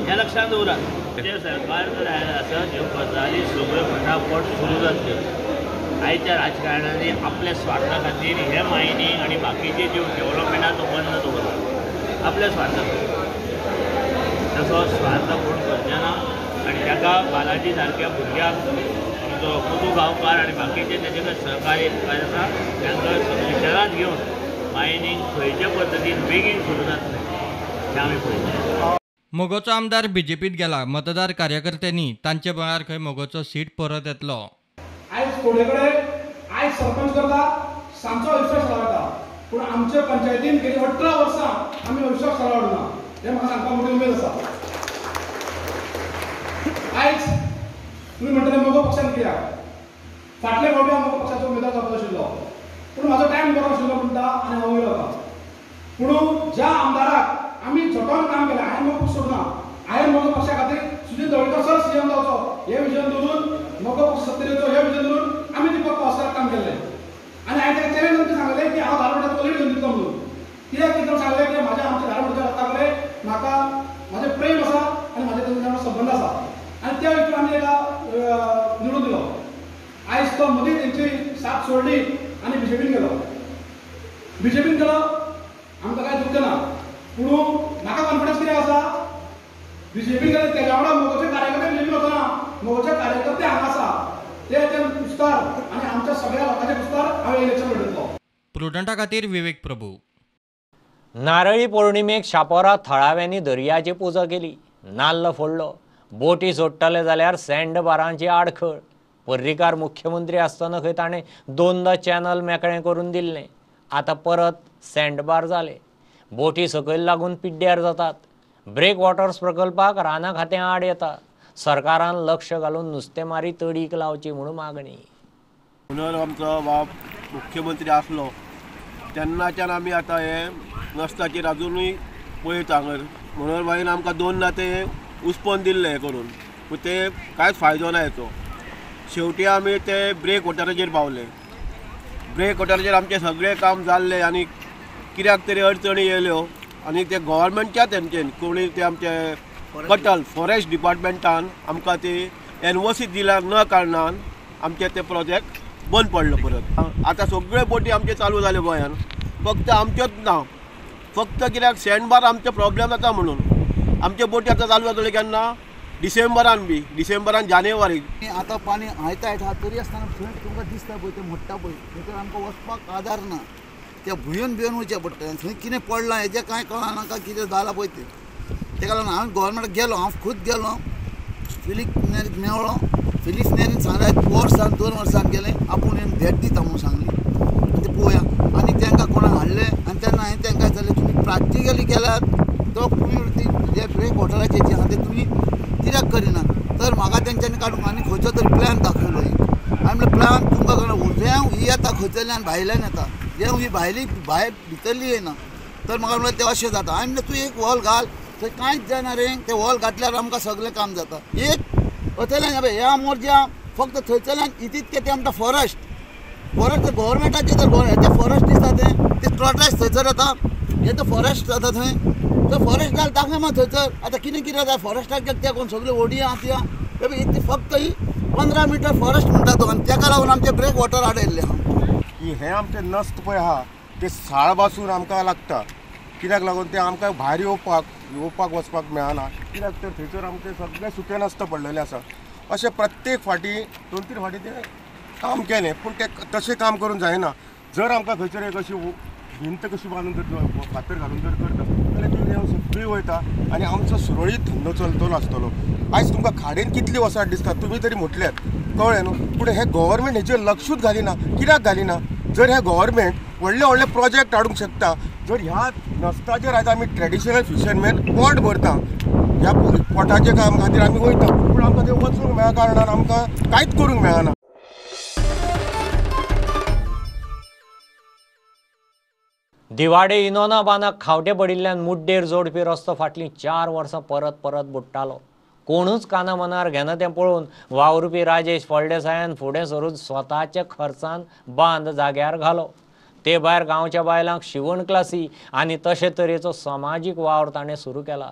हें लक्षात दवरात जे सरकार जर आयलें आसा ह्यो गजाली सगळ्यो फटाफट सुरू जातल्यो आयच्या राजकारणांनी आपल्या स्वार्था खातीर हे मायनींग आनी बाकीचे ज्यो डेव्हलपमेंटाचो बंद दवरला आपल्या स्वार्था खातीर तसो स्वार्थ कोण करचें ना आनी ताका बालाजी सारक्या भुरग्याक आमचो कुदू गांवकार आनी बाकीचे तेजे कडेन सहकार्य आसा तांकां विचारांत घेवन मायनींग खंयच्या पद्दतीन बेगीन सुरू जातलें तें आमी पळयता मोगोचो आमदार BJPत गेला मतदार कार्यकर्त्यांनी तांचे मळार खंय मोगोचो सीट परत येतलो आयज कोडे कडेन आयज सरपंच करता सांजचो विश्वास लावता पूण आमच्या पंचायतीन गेली 18 वर्सां आमी विश्वास लावलो ना हें म्हाका सांगपाक मोठी उमेद आसा आयज तुमी म्हणटा मोगो पक्षान कित्याक फाटल्या फावटी हांव मोगो पक्षाचो उमेदवार जावपाचो आशिल्लो पूण म्हाजो टायम बरो आशिल्लो म्हणटा आनी हांव वयलो पूण ज्या आमदाराक आमी झटोन काम केलें हांवें मोगो सोडना हांवें मोगो पक्षा खातीर सुनील ढवळीकर सर CM जावचो हे विजन दवरून मोगो पक्ष सत्तेर येवचो हे विजन दवरून आमी दीपक पावसाळ्याक काम केल्लें आनी हांवें ताका चॅलेंज करून सांगलें की हांव धारवाडांत ऑलरेडी घेवन दिता म्हणून कित्याक कितें सांगलें की म्हाज्या आमच्या धारवाडाच्या रस्त्या कडेन म्हाका म्हाजें प्रेम आसा आनी म्हाजे तांचे संबंद आसा आनी त्या विशीं आमी ताका निवडून दिलो आयज तो मदीं तेंची साथ सोडली आनी BJPन गेलो आमकां कांय दुख्ख ना पूण म्हाका कॉन्फिडन्स कितें आसा BJPन गेले तेज्या वांगडा मोगोचे कार्यकर्ते BJPन वचना मोगोचे कार्यकर्ते हांगा आसा ते कुस्तार आनी आमच्या सगळ्या लोकांचे कुस्तार हांवें इलेक्शन लढयतलो प्रुडंटा खातीर विवेक प्रभू नारळी पौर्णिमेक शापोरा थळाव्यांनी दर्याची पुजा केली नाल्ल फोडलो बोटी सोडटले जाल्यार सँडबारांची आडखळ पर्रीकार मुख्यमंत्री आसतना खंय ताणें 2दा चॅनल मेकळें करून दिल्लें आतां परत सँडबार जाले बोटी सकयल लागून पिड्ड्यार जातात ब्रेक वॉटर्स प्रकल्पाक राना खातें आड येता. सरकारान लक्ष घालून नुस्तेमारी तडीक लावची म्हणून मागणी. म्हणून आमचो बाब मुख्यमंत्री आसलो तेन्नाच्यान आमी आतां हे नस्ताचेर अजुनूय पळयता. म्हणून बाईन आमकां 2 ते उस्पोन दिल्ले हे करून, पूण ते कांयच फायदो ना हेचो. शेवटी आमी ते ब्रेक वॉटराचेर पावले. ब्रेक वॉटराचेर आमचें सगळें काम जाल्लें आनी कित्याक तरी अडचणी येयल्यो आनी ते गव्हर्मेंटच्या तेंच्यान कोणी ते आमचे कटल फॉरेस्ट डिपार्टमेंटान आमकां ती NOC दिल्या न कारणान आमचे ते प्रोजेक्ट बंद पडलो परत. आतां सगळ्यो बोटी आमचे चालू जाल्यो गोंयान, फक्त आमच्योच ना. फक्त कित्याक सँडबार आमचे प्रॉब्लेम जाता म्हणून आमचे बोटी आतां चालू जातल्यो केन्ना डिसेंबरान जानेवारी. आतां पाणी आयता येता तरी आसतना थंय तुमकां दिसता पळय ते मोडटा पळय थंय आमकां वचपाक आदार ना. त्या भुंयन वयचें पडटा. थंय कितें पडलां हेजें कांय कळना का कितें जालां पळय तें. तेका लागून हांव गोवोरमेंटाक गेलो, हांव खूद गेलो, फिलीप नेरीक मेळ्ळो. फिलीप नेरीन सांगलें 2 वर्सान गेलें आपूण येवन भेट दिता म्हणून सांगली. ते पळोवया आनी तांकां कोणाक हाडलें आनी तेन्ना हांवें तांकां जाल्यार तुमी प्रॅक्टिकली केल्यार तो तुमी जे ब्रेक वॉटराचें जें आहा तें तुमी कित्याक करिना. तर म्हाका तेंच्यांनी काडून आनी खंयचो तरी प्लॅन दाखयलो. हांवें म्हणलें प्लॅन तुमकां कळना, ही येता खंयच्यान भायल्यान येता, ही भायली भायर भितरली येना. तर म्हाका म्हणलें तें अशें जाता. हांवें म्हणलें तूं एक वॉल घाल, थंय कांयच जायना रे. ते वॉल घातल्यार आमकां सगळें काम जाता. एक अथंयल्यान ह्या मोर्जा फक्त थंयच्यान इतके ते आमकां फॉरेस्ट गव्हर्मेंटाचे ते फॉरेस्ट दिसता ते प्रोटेस्ट थंयसर येता. हे तर फॉरेस्ट जाता थंय. तर फॉरेस्ट घाल दाखय मात थंयसर. आतां कितें जाय फॉरेस्टाक ते कोण सगळे ओडी आहा त्या इतली फक्त ही 15 मिटर फॉरेस्ट म्हणटा तो. आनी ताका लागून आमचे ब्रेक वॉटर आडयल्ले आहा. की हे आमचे नस्त पळय आहा ते साळ पासून आमकां लागता. कित्याक लागून ते आमकां भायर येवपाक वचपाक मेळना. कित्याक तर थंयसर आमचे सगळे सुके नस्त पडलेले आसा. अशें प्रत्येक फाटी 2-3 फाटी ते काम केलें पूण ते तशें काम करून जायना. जर आमकां खंयसर एक अशी भिंत कशी बांदून जर फातर घालून जर करता जाल्यार ती सगळी वयता आनी आमचो सुरळीत धंदो चलतलो आसतलो. आयज तुमकां खाडेन कितली वसाट दिसता तुमी तरी म्हटल्यार कळ्ळें न्हू. पूण हे गव्हर्मेंट हेचेर लक्षूच घालिना. कित्याक घालिना? जर हे गव्हर्मेंट व्हडले प्रोजेक्ट हाडूंक शकता. जर ह्या नस्ताचेर आयज आमी ट्रेडिशनल फिशरमॅन पोट भरता, ह्या पोटाचे काम खातीर आमी वयता, पूण आमकां ते वचूंक मेळा कारणान आमकां कांयच करूंक मेळना. दिवाडे इनोना बांदाक खावटे पडिल्ल्यान मुड्डेर जोडपी रस्तो फाटलीं 4 वर्सां परत बुडटालो. कोणूच काना मनार घेना तें पळोवन वावुरपी राजेश फळदेसायान फुडें सरून स्वताच्या खर्चान बांद जाग्यार घालो. ते भायर गांवच्या बायलांक शिवण क्लासी आनी तशे तरेचो समाजीक वावर ताणें सुरू केला.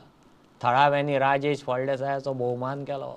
थळाव्यांनी राजेश फळदेसायाचो भोवमान केलो.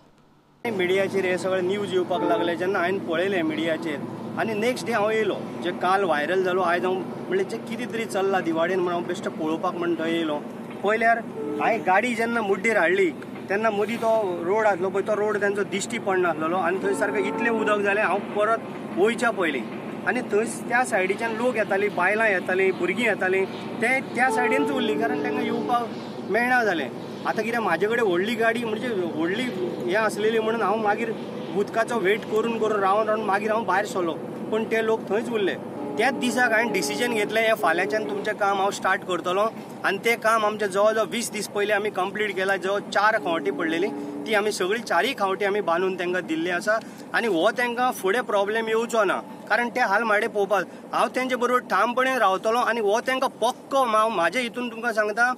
मिडियाचेर हे सगळे न्यूज येवपाक लागले. जेन्ना हांवें पळयलें मिडियाचेर आनी नेक्स्ट डे हांव येयलो, जे काल व्हायरल जालो, आयज हांव म्हणलें जे कितें तरी चल्लां दिवाडेन म्हणून हांव बेश्टो पळोवपाक म्हण थंय येयलो. पळयल्यार हांवें गाडी जेन्ना मुड्डेर हाडली तेन्ना मदीं तो रोड आसलो पळय तो रोड तांचो दिश्टी पडनासलो आनी थंय सारकें इतलें उदक जालें हांव परत वयच्या पयलीं आनी थंय त्या सायडीच्यान लोक येतालीं, बायलां येतालीं, भुरगीं येतालीं, ते त्या सायडीनच उरलीं कारण तांकां येवपाक मेळना जालें. आतां कितें म्हाजे कडेन व्हडली गाडी म्हणजे व्हडली हें आसलेली म्हणून हांव मागीर उदकाचो वेट करून रावन मागीर हांव भायर सरलो. पूण ते लोक थंयच उरले. त्याच दिसाक हांवें डिसिजन घेतलें हें फाल्यांच्यान तुमचें काम हांव स्टार्ट करतलो आनी तें काम आमचें जवळ जवळ 20 दीस पयलीं आमी कंप्लीट केलां. जवळ 4 खावटी पडलेलीं ती आमी सगळीं 4 खावटी आमी बांदून तांकां दिल्ली आसा आनी हो तांकां फुडें प्रॉब्लेम येवचो ना कारण ते हाल माडे पळोवपाक हांव तेंचे बरोबर ठामपणे रावतलो आनी हो तांकां पक्को हांव म्हाजे हितून तुमकां सांगता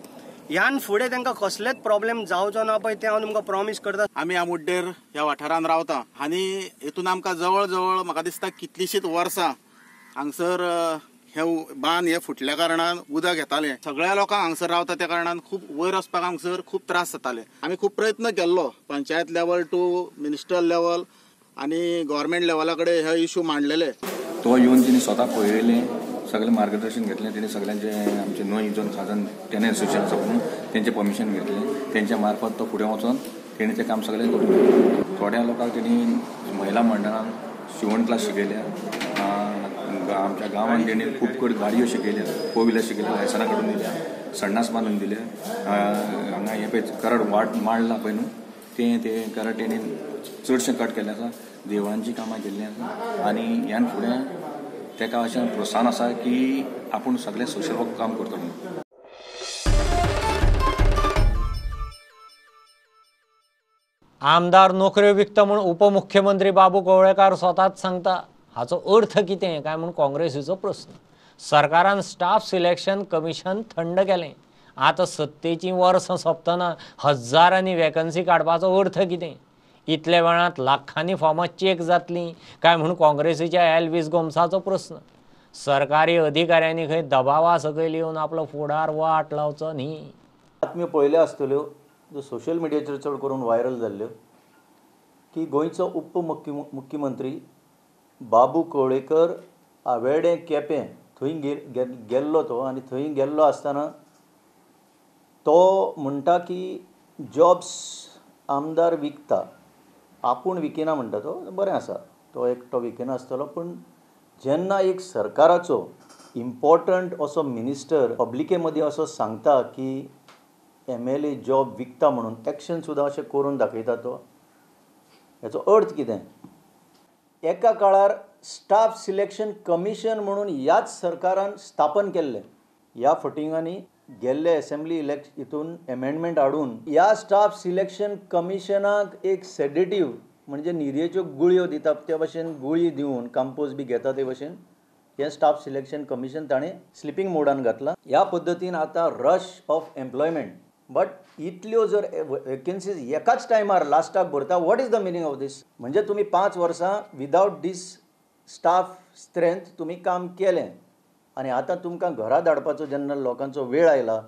ह्यान फुडें तांकां कसलेच प्रॉब्लेम जावचो ना पळय तें हांव तुमकां प्रॉमीस करता. आमी ह्या मुड्डेर ह्या वाठारांत रावता आनी हितून आमकां जवळ जवळ म्हाका दिसता कितलीशींच वर्सां हांगसर हे बांद हे फुटल्या कारणान उदक येतालें. सगळ्या लोकांक हांगसर रावता त्या कारणान खूब वयर वचपाक हांगसर खूब त्रास जाताले. आमी खूब प्रयत्न केल्लो panchayat level to minister level आनी गव्हर्मेंट लेवला कडेन हे इश्यू मांडलेले. तो येवन तेणी स्वता पळयलें, सगळें मार्गदर्शन घेतलें. तेणी सगळ्यांचे आमचे न्हय जोन खाजन तेणे असोसिएशन आसा म्हणून तेंचें परमिशन घेतलें. तेंच्या मार्फत तो फुडें वचून तेणी तें काम सगळें करून घेतलें. थोड्या लोकांक तेणी महिला मंडळान शिवण क्लास शिकयल्या. आमच्या गांवांत तेणी खूब कडेन गाडयो शिकयल्या, 4 व्हिलर शिकयल्या, लायसनां काडून दिल्या, संडास बांदून दिले. हांगा हे पळय करड वाट मांडला पळय न्हू ते करड तेणी चडशें कट केल्लें आसा. देवळांची कामां केल्लीं आसा आनी ह्यान फुडें तेका अशें प्रोत्साहन आसा की आपूण सगळें सोशल वर्क काम करतलो. आमदार नोकऱ्यो विकता म्हणून उपमुख्यमंत्री बाबू कवळेकार स्वताच सांगता, हाचो अर्थ कितें काय म्हणून काँग्रेसीचो प्रश्न. सरकारान स्टाफ सिलेक्शन कमिशन थंड केलें. आतां सत्तेचीं वर्सां सोंपतना हजारांनी वॅकन्सी काडपाचो अर्थ कितें? इतल्या वेळांत लाखांनी फॉर्मां चॅक जातलीं काय म्हणून काँग्रेसीच्या एल्विस गोमसाचो प्रश्न. सरकारी अधिकाऱ्यांनी खंय दबावा सकयल येवन आपलो फुडार वाट लावचो न्ही. बातम्यो पळयल्यो आसतल्यो ज्यो सोशल मिडियाचेर चड करून व्हायरल जाल्ल्यो की गोंयचो उपमुख्यमंत्री बाबू कवळेकर आवेडे केपें थंय गेल्लो तो, आनी थंय गेल्लो आसतना तो म्हणटा की जॉब्स आमदार विकता, आपूण विकिना म्हणटा तो. बरें आसा, तो एकटो विकिना आसतलो, पूण जेन्ना एक सरकाराचो इम्पॉर्टंट असो मिनिस्टर पब्लिके मदीं असो सांगता की MLA जॉब विकता म्हणून एक्शन सुद्दां अशें करून दाखयता तो, हेचो अर्थ कितें? एका काळार स्टाफ सिलेक्शन कमिशन म्हणून ह्याच सरकारान स्थापन केल्लें. ह्या फटिंगांनी गेल्ले असेंब्ली हितून एमेंडमेंट हाडून ह्या स्टाफ सिलेक्शन कमिशनाक एक सेडेटिव्ह म्हणजे निर्येच्यो गुळयो दिता ते भशेन गुळी दिवन कंपोज बी घेता ते भशेन हें स्टाफ सिलेक्शन कमिशन ताणें स्लिपींग मोडान घातला. ह्या पद्दतीन आतां रश ऑफ एम्प्लॉयमेंट, बट इतल्यो जर वेकन्सीज एकाच टायमार लास्टाक भरता, what is the meaning of this? म्हणजे तुमी 5 वर्सां विदाउट दीस स्टाफ स्ट्रेंथ तुमी काम केलें आनी आतां तुमकां घरा धाडपाचो जेन्ना लोकांचो वेळ आयला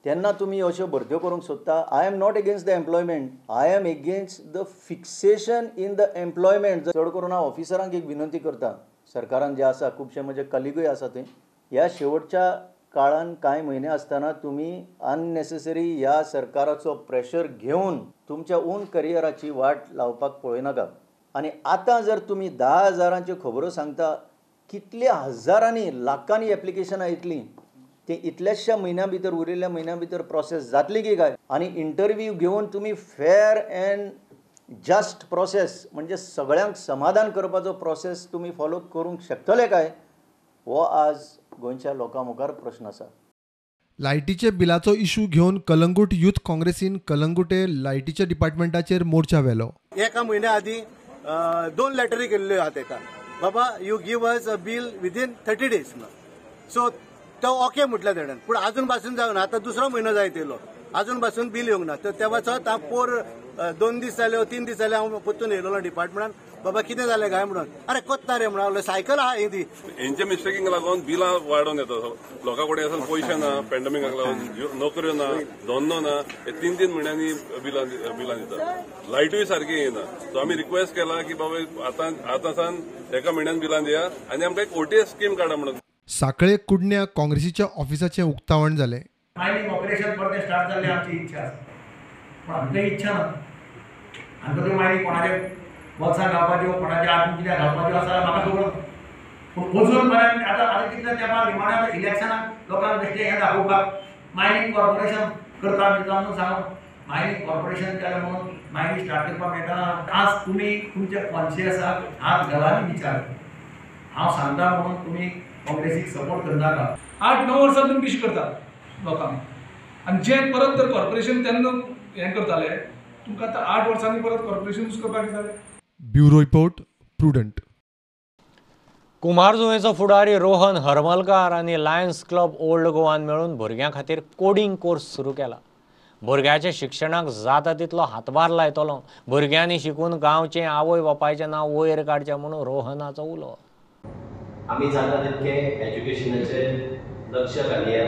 तेन्ना तुमी अश्यो भरत्यो करूंक सोदता. I am not against the employment, I am against the fixation in the employment. चड करून हांव ऑफिसरांक एक विनंती करता, सरकारान जे आसा खुबशे म्हजे कलिगूय आसा थंय, ह्या शेवटच्या काळान कांय म्हयने आसतना तुमी अननेसेसरी ह्या सरकाराचो प्रेशर घेवन तुमच्या ओन करियराची वाट लावपाक पळयनाका. आनी आतां जर तुमी 10,000च्यो खबरो सांगता, कितल्या हजारांनी लाखांनी एप्लिकेशनां येतलीं, ते इतल्याशा म्हयन्या भितर उरिल्ल्या म्हयन्या भितर प्रोसेस जातली की काय? आनी इंटरव्यू घेवन तुमी फेअर अँड जस्ट प्रोसेस म्हणजे सगळ्यांक समाधान करपाचो प्रोसेस तुमी फॉलो करूंक शकतले काय? हो आज गोंयच्या लोकां मुखार प्रश्न आसा. लायटीचे बिलाचो इशू घेवन कलंगूट युथ काँग्रेसीन कलंगुटे लायटीच्या डिपार्टमेंटाचेर मोर्चा व्हेलो. एका म्हयन्या आदी 2 लेटरी केल्ल्यो आहा तेका, बाबा you give us a bill within 30 days. So तो ओके म्हटलं तेणें, पूण अजून पासून जावना. आतां दुसरो म्हयनो जायत येयलो, अजून पासून बिल येवंक ना. तर तेव्हाचो पोर 2 दीस जाले 3 दीस जाले हांव परतून येयलो डिपार्टमेंटान, बाबा कितें जालें काय म्हणून. अरे कोत्ता रे म्हणून सायकल आहा ही हेंच्या मिस्टेकींक लागून बिलां वाडोवन येता. लोकां कडेन असून पयशे ना, पॅन्डेमिकाक लागून नोकऱ्यो ना, धंदो ना, हे 3-3 म्हयन्यांनी बिलां दिता. लायटूय सारकी येना. सो आमी रिक्वेस्ट केला की बाबा आतां सान एका म्हयन्यान बिलां दिया आनी आमकां एक OTS स्कीम काडा म्हणून. साखळे कुडण्या काँग्रेसीच्या ऑफिसाचें उक्तावण जालें. मायनिंग ऑपरेशन परतें स्टार्ट जाल्लें आमची इच्छा आसा, पूण आमकां इच्छा ना. आमकां त्यो मायनिंग कोणाचे बॉक्सां घालपाच्यो, कोणाच्या हातून कितें घालपाच्यो आसा जाल्यार म्हाका खबर ना. पूण अजून पर्यंत आतां कितल्या तेंपार निमाण्या इलेक्शनाक लोकांक बेश्टें हें दाखोवपाक मायनिंग कॉर्पोरेशन करता म्हणून सांगून मायनिंग कॉर्पोरेशन केलें म्हणून मायनिंग स्टार्ट करपाक मेळटा. आज तुमी तुमच्या कॉन्शियसाक हात घालानी विचार. हांव सांगता म्हणून तुमी काँग्रेसीक सपोर्ट करनाका. 8-9 वर्सां तुमी कशी करता लोकांक, आनी जे परत जर कॉर्पोरेशन तेन्ना हें करताले, तुमकां आतां 8 वर्सांनी परत कॉर्पोरेशन यूज करपाक येताले. Bureau report prudent. कुमारजुंवेचो फुडारी रोहन हरमलकार आनी लायन्स क्लब ओल्ड गोवान मेळून भुरग्यां खातीर कोडिंग कोर्स सुरू केला. भुरग्याच्या शिक्षणाक जाता तितलो हातभार लायतलो. भुरग्यांनी शिकून गांवचें आवय बापायचें नांव वयर काडचें म्हणून रोहनाचो उलो. आमी जाता तितके एज्युकेशनाचेर लक्ष घालया.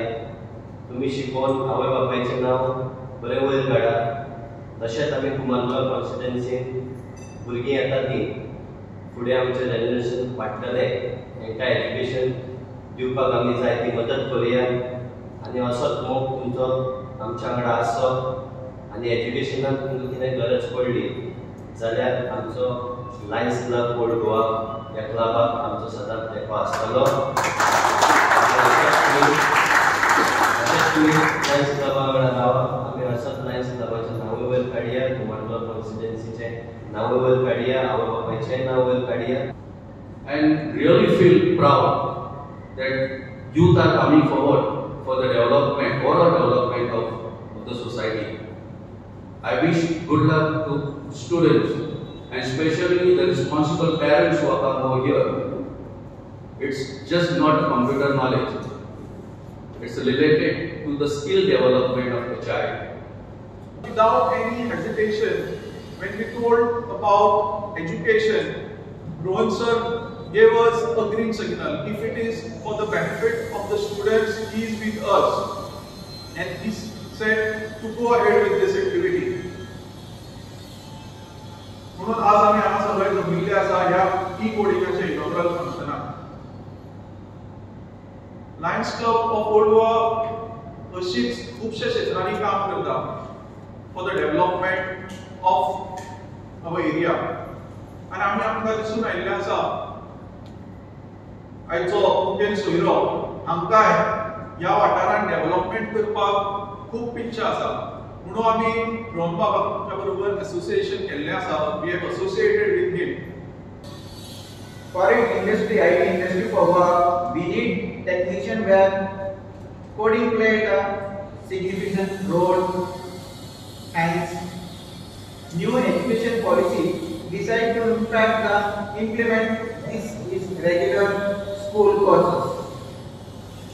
तुमी शिकून आवय बापायचें नांव बरें वयर काडा. तशेंच आमी कुमारजुंव कॉन्स्टिट्युएन्सीन भुरगीं येतात ती फुडें आमचें जनरेशन वाडटलें, तांकां एज्युकेशन दिवपाक आमी जाय ती मदत करुया. आनी असोच मोग तुमचो आमच्या वांगडा आसचो. आनी एज्युकेशनाक तुमकां कितें गरज पडली जाल्यार आमचो लायन्स क्लब ओल्ड गोवा ह्या क्लबाक आमचो सदांच तेंको आसतलो. तुमी लायन्स क्लबा वांगडा रावा. आमी असोच लायन्स क्लबाचें नांवूय वयर काडया, कुमारजुंव कॉन्स्टिट्युएन्सीचें नांवूय वयर काडया, आवय बापायचेंय नांव वयर काडया. And really feel proud that youth are coming forward for the development, overall development of the society. I wish good luck to students and especially the responsible parents who are over here. It's just not computer knowledge. It's related to the skill development of the child. Without any hesitation, when we told about education, Rohan sir gave us a green signal. If it is for the benefit of the students, he is with us. And he said to go ahead with this activity. म्हणून आज आम्ही हांगा सगळे जमिल्ले आसा ह्या ई-कोडिंगाच्या inaugural फंक्शनाक. Lions club of old Goa अशीच खुबशा क्षेत्रांनी काम करता for the development of our area. आनी आमी आमकां दिसून आयिल्लें आसा आयचो मुखेल सोयरो हांकांय ह्या वाठारांत डेव्हलपमेंट करपाक खूब इच्छा आसा. म्हणून आमी रोहन बाबाच्या बरोबर एसोसिएशन केल्लें आसा. We have associated with him. Foreign industry, IT industry for work, we need technician where coding played a significant role. Hence, new education policy decide to implement this is regular school courses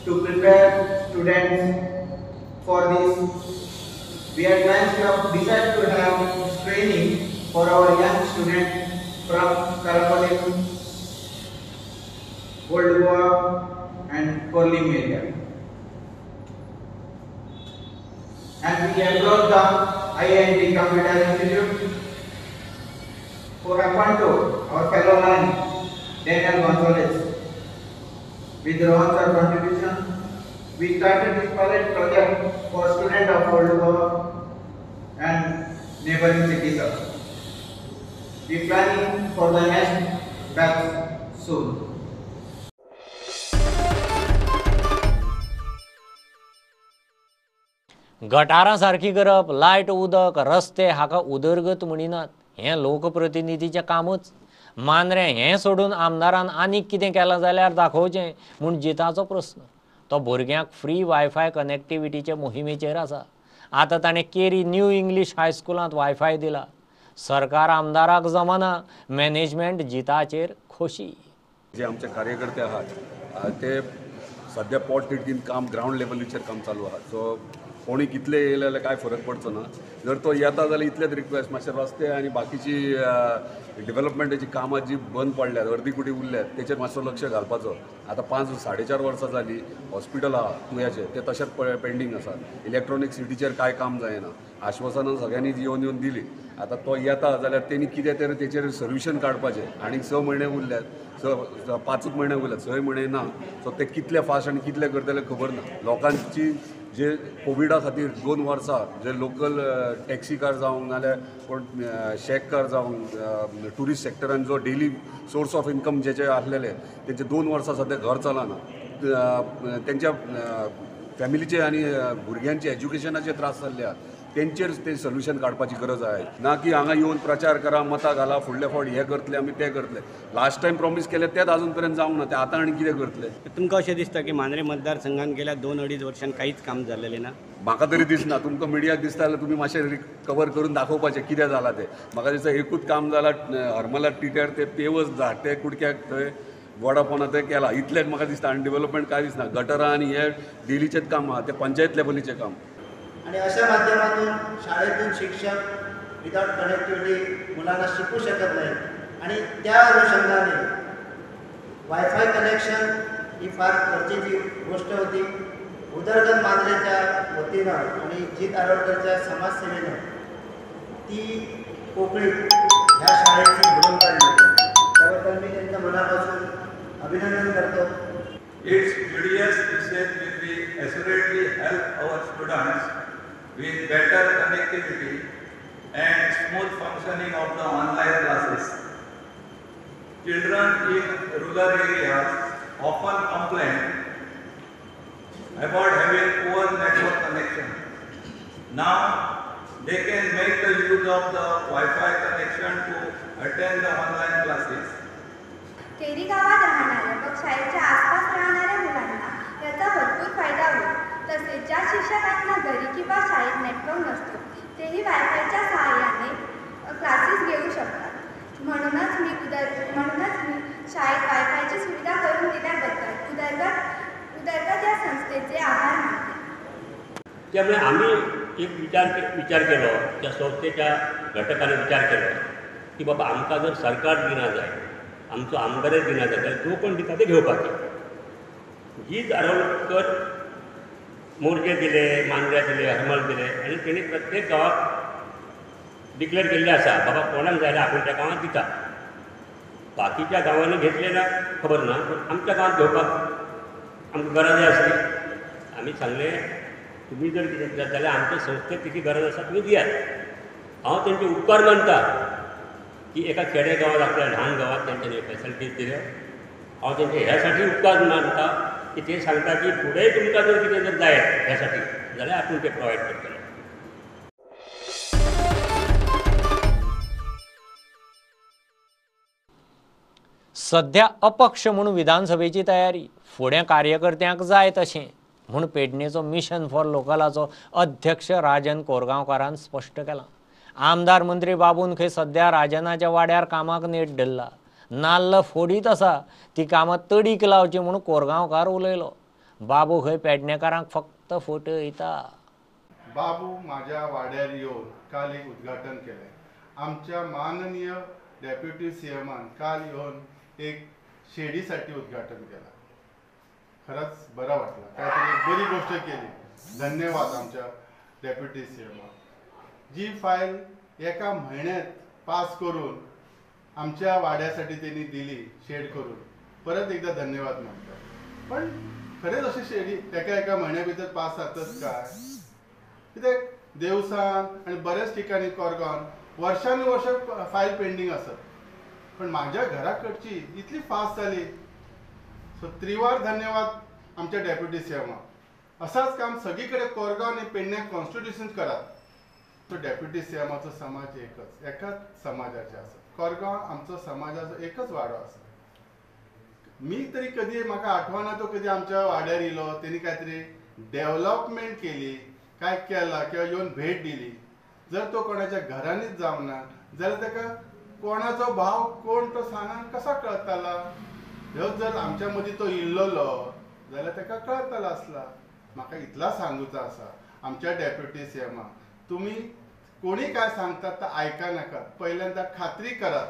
to prepare students for this. We at Lions Club decide to have training for our young students from Karakoram, Old Goa and Korlim area. And we enrolled the IIT Computer Institute for Apanto, our fellow man, Daniel Gonzalez. With Rohan's contribution, we started this pilot project for students of Old Goa and neighboring cities. We planning for the next batch soon. गटारां सारखी करप, light, उदक, रस्ते हाका उदरगत म्हणिनात. हें लोकप्रतिनिधीचें कामच. मांद्रे हें सोडून आमदारान आनीक कितें केलां जाल्यार दाखोवचें म्हूण जिताचो प्रस्न. तो भुरग्यांक फ्री वायफाय कनेक्टिविटीचे मोहिमेचेर आसा. आतां ताणें केरी न्यू इंग्लीश हायस्कुलांत वायफाय दिला. सरकार आमदाराक जमना, मॅनेजमेंट जिताचेर खोशी. जे आमचे कार्यकर्ते आहात ते सध्या पोट तिडकीन काम ग्राउंड लेवलीचेर काम चालू आहा. सो कोणी कितले येयले जाल्यार कांय फरक पडचो ना. जर तो येता जाल्यार इतलेच रिक्वेस्ट, मातशे रस्ते आनी बाकीची डेव्हलपमेंटाची कामां जी बंद पडल्यात, अर्दी कुटी उरल्यात, तेचेर मातसो लक्ष घालपाचो. आतां 5-4.5 वर्सां जालीं हॉस्पिटल आहा तुळ्याचें तें तशेंच पेंडींग आसा. इलेक्ट्रॉनीक सिटीचेर कांय काम जायना. आश्वासनां सगळ्यांनी येवन दिली. आतां तो येता जाल्यार तेणी कितें तरी तेचेर सोल्युशन काडपाचें. आनीक 6 म्हयने उरल्यात, 5 म्हयने उरल्यात, 6 म्हयने ना. सो ते कितले फास्ट आनी कितले करतले खबर ना. लोकांची जे कोविडा खातीर 2 वर्सां जे लोकल टॅक्सी कार जावं नाल्यार कोण शेक कार जावं ट्युरिस्ट सेक्टरान जो डेली सोर्स ऑफ इन्कम जेचे आसलेले तेंचे 2 वर्सां सद्या घर चलना. तेंच्या फॅमिलीचे आनी भुरग्यांचे एज्युकेशनाचे त्रास जाल्ले तेंचेर ते सोल्युशन काडपाची गरज आहे. ना की हांगा येवन प्रचार करा, मतां घाला, फुडले फावट हे करतले आमी ते करतले. लास्ट टायम प्रॉमीस केले तेच अजून पर्यंत जावंक ना. ते आतां आनी कितें करतले. तुमकां अशें दिसता की मांद्रे मतदारसंघात गेल्या 2-2.5 वर्षांत कांयच काम जाल्लेलें ना? म्हाका तरी दिसना. तुमकां मिडियाक दिसता जाल्यार तुमी मातशें कवर करून दाखोवपाचें कितें जालां तें. म्हाका दिसता एकूच काम जालां हरमला टिट्यार ते पेवर्स धाडटे कुडक्याक थंय वडापोना ते केला. इतलेंच म्हाका दिसता. आनी डेव्हलपमेंट कांय दिसना. गटरां आनी हे डेलीचेच काम आहा, ते पंचायत लेवलीचें काम. आणि अशा माध्यमातून शाळेतून शिक्षक विदाउट कनेक्टिव्हिटी मुलांना शिकू शकत नाही. आणि त्या अनुषंगाने वायफाय कनेक्शन ही फार गरजेची गोष्ट होती. उदरगत मांद्रेच्या वतीनं आणि जीत आरोडकरच्या समाजसेवेनं ती पोकळी ह्या शाळेची भरून काढली. त्याबद्दल मी त्यांच्या मनापासून अभिनंदन करतो. Its BDS research will be assuredly help our students with better connectivity and smooth functioning of the online classes. Children in rural areas often complain about having poor network connection. Now they can make the use of the Wi-Fi connection to attend the online classes. Keri गावात राहणाऱ्या व शाळेच्या आसपास राहणाऱ्या मुलांना याचा भरपूर फायदा होईल. तसेच ज्या शिक्षकांना घरी किंवा शाळेत नेटवर्क नसतो तेही वायफायच्या सहाय्याने क्लासेस घेऊ शकतात. म्हणूनच मी शाळेत वायफायची सुविधा करून दिल्याबद्दल उदरगत या संस्थेचे आभार मानते. त्यामुळे आम्ही एक विचार केलो, त्या संस्थेच्या घटकांनी विचार केलो की बाबा आमकां जर सरकार दिना जाय, आमचो आमदारच दिना जाय जाल्यार जो कोण दिता ते घेवपाचें. जी धारोलकर मोर्जे दिले, मांद्र्या दिले, हरमल दिले आनी तेणी प्रत्येक गांवांत डिक्लेअर केल्लें आसा बाबा कोणाक जाय आपूण त्या गांवांत दिता. बाकीच्या गांवांनी घेतले ना खबर ना, पूण आमच्या गांवांत घेवपाक आमकां गरज आसली. आमी सांगलें तुम्ही जर कितें दितात जाल्यार आमच्या संस्थेक तिची गरज आसा तुमी दियात. हांव तेंचे उपकार मानता की एका खेडे गांवांत आपल्या ल्हान गांवांत तेंच्यांनी फॅसिलिटीज दिल्यो. हांव तेंचे ह्या साठी उपकार मानता की ते सांगता की फुडेंय तुमकां जर कितें जर जाय ह्या साठी जाल्यार आपूण ते प्रोवायड करतले. सध्या अपक्ष म्हणून विधानसभेची तयारी, फुडें कार्यकर्त्यांक जाय तशें म्हूण पेडणेचो मिशन फॉर लोकलाचो अध्यक्ष राजन कोरगांवकारान स्पश्ट केलां. आमदार मंत्री बाबूनखे सध्या राजनाच्या वाड्यार कामाक नेट धरला. नाल्ल फोडीत आसा ती कामां तडीक लावची म्हणून कोरगांवकार उलयलो. बाबू खंय पेडणेकारांक फक्त फटयता. बाबू माझ्या वाड्यार येवन काल एक उद्घाटन केलें. आमच्या माननीय डेप्युटी सीएमान काल येवन एक शेडीसाठी उद्घाटन केलं. खरंच बरं वाटलं, काहीतरी एक बरी गोष्ट केली. धन्यवाद आमच्या डेप्युटी सीएमाक. जी फायल एका महिन्यात पास करून आमच्या वाड्यासाठी त्यांनी दिली शेड करून, परत एकदा धन्यवाद म्हणतो. पण खरेंच अशी शेडी एका महिन्या भितर पास जातच काय? कित्याक देवसान आणि बऱ्याच ठिकाणी कोरगांवान वर्षानुवर्ष फायल पेंडिंग असत. पण माझ्या घराकडची इतली फास्ट जाली. सो त्रिवार धन्यवाद आमच्या डेप्युटी सीएमाक. असाच काम सगळीकडे कोरगांव आणि पेडण्याक कॉन्स्टिट्युशन करात. तो डेप्युटी सीएमाचो समाज एकाच समाजाचे आसा. कोरगांव आमचो समाजाचो एकच वाडो आसा. मी तरी कधी म्हाका आठवना तो कधी आमच्या वाड्यार येयलो, तेणी काहीतरी डेव्हलपमेंट केली, काय केला किंवा येवन भेट दिली. जर तो कोणाच्या घरांनीच जावना जाल्यार ताका कोणाचो भाव कोण तो सांगान कसा कळतला? ह्यो जर आमच्या मदीं तो इल्लोलो जाल्यार ताका कळतला आसला. म्हाका इतला सांगूचा आसा आमच्या डेप्युटी सीएमाक, तुमी कोणी काय सांगतात ते आयका नाकात. पहिल्यांदा खात्री करात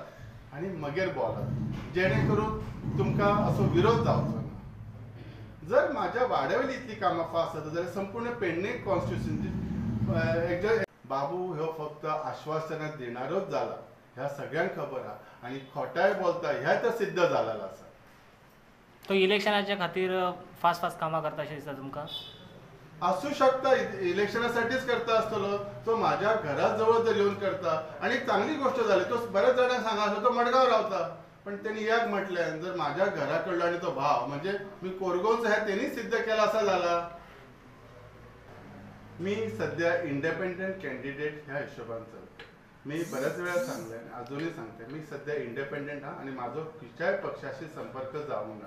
आणि मागीर बोलात, जेणे करून तुमकां असो विरोध जावचो ना. जर माझ्या वाड्यावयली इतली कामां फास्ट जाता जाल्यार संपूर्ण पेडणे कॉन्स्टिट्युशनची बाबू ह्यो फक्त आश्वासनां दिणारोच जाला ह्या सगळ्यांक खबर आहा. आणि खोटाय बोलता ह्या तर सिद्ध जालेलो आसा. तो इलेक्शनाच्या खातीर फास्ट कामां करता अशें दिसता तुमकां? असू शकता इलेक्शनासाठीच करता आसतलो. तो माझ्या घराजवळ जर येऊन करता आणि एक चांगली गोष्ट झाली. तो बऱ्याच जणांक सांगा तो मडगाव रावता, पण त्यांनी याक म्हटल्यान जर माझ्या घराकडलो आणि तो भाव म्हणजे मी कोरगांवचो हे त्यांनी सिद्ध केला असा झाला. मी सध्या इंडिपेंडंट कॅन्डिडेट ह्या हिशोबान चलता. मी बऱ्याच वेळा सांगले अजूनही सांगते, मी सध्या इंडिपेंडंट हा आणि माझो खंयच्याय पक्षाशी संपर्क जावंक ना.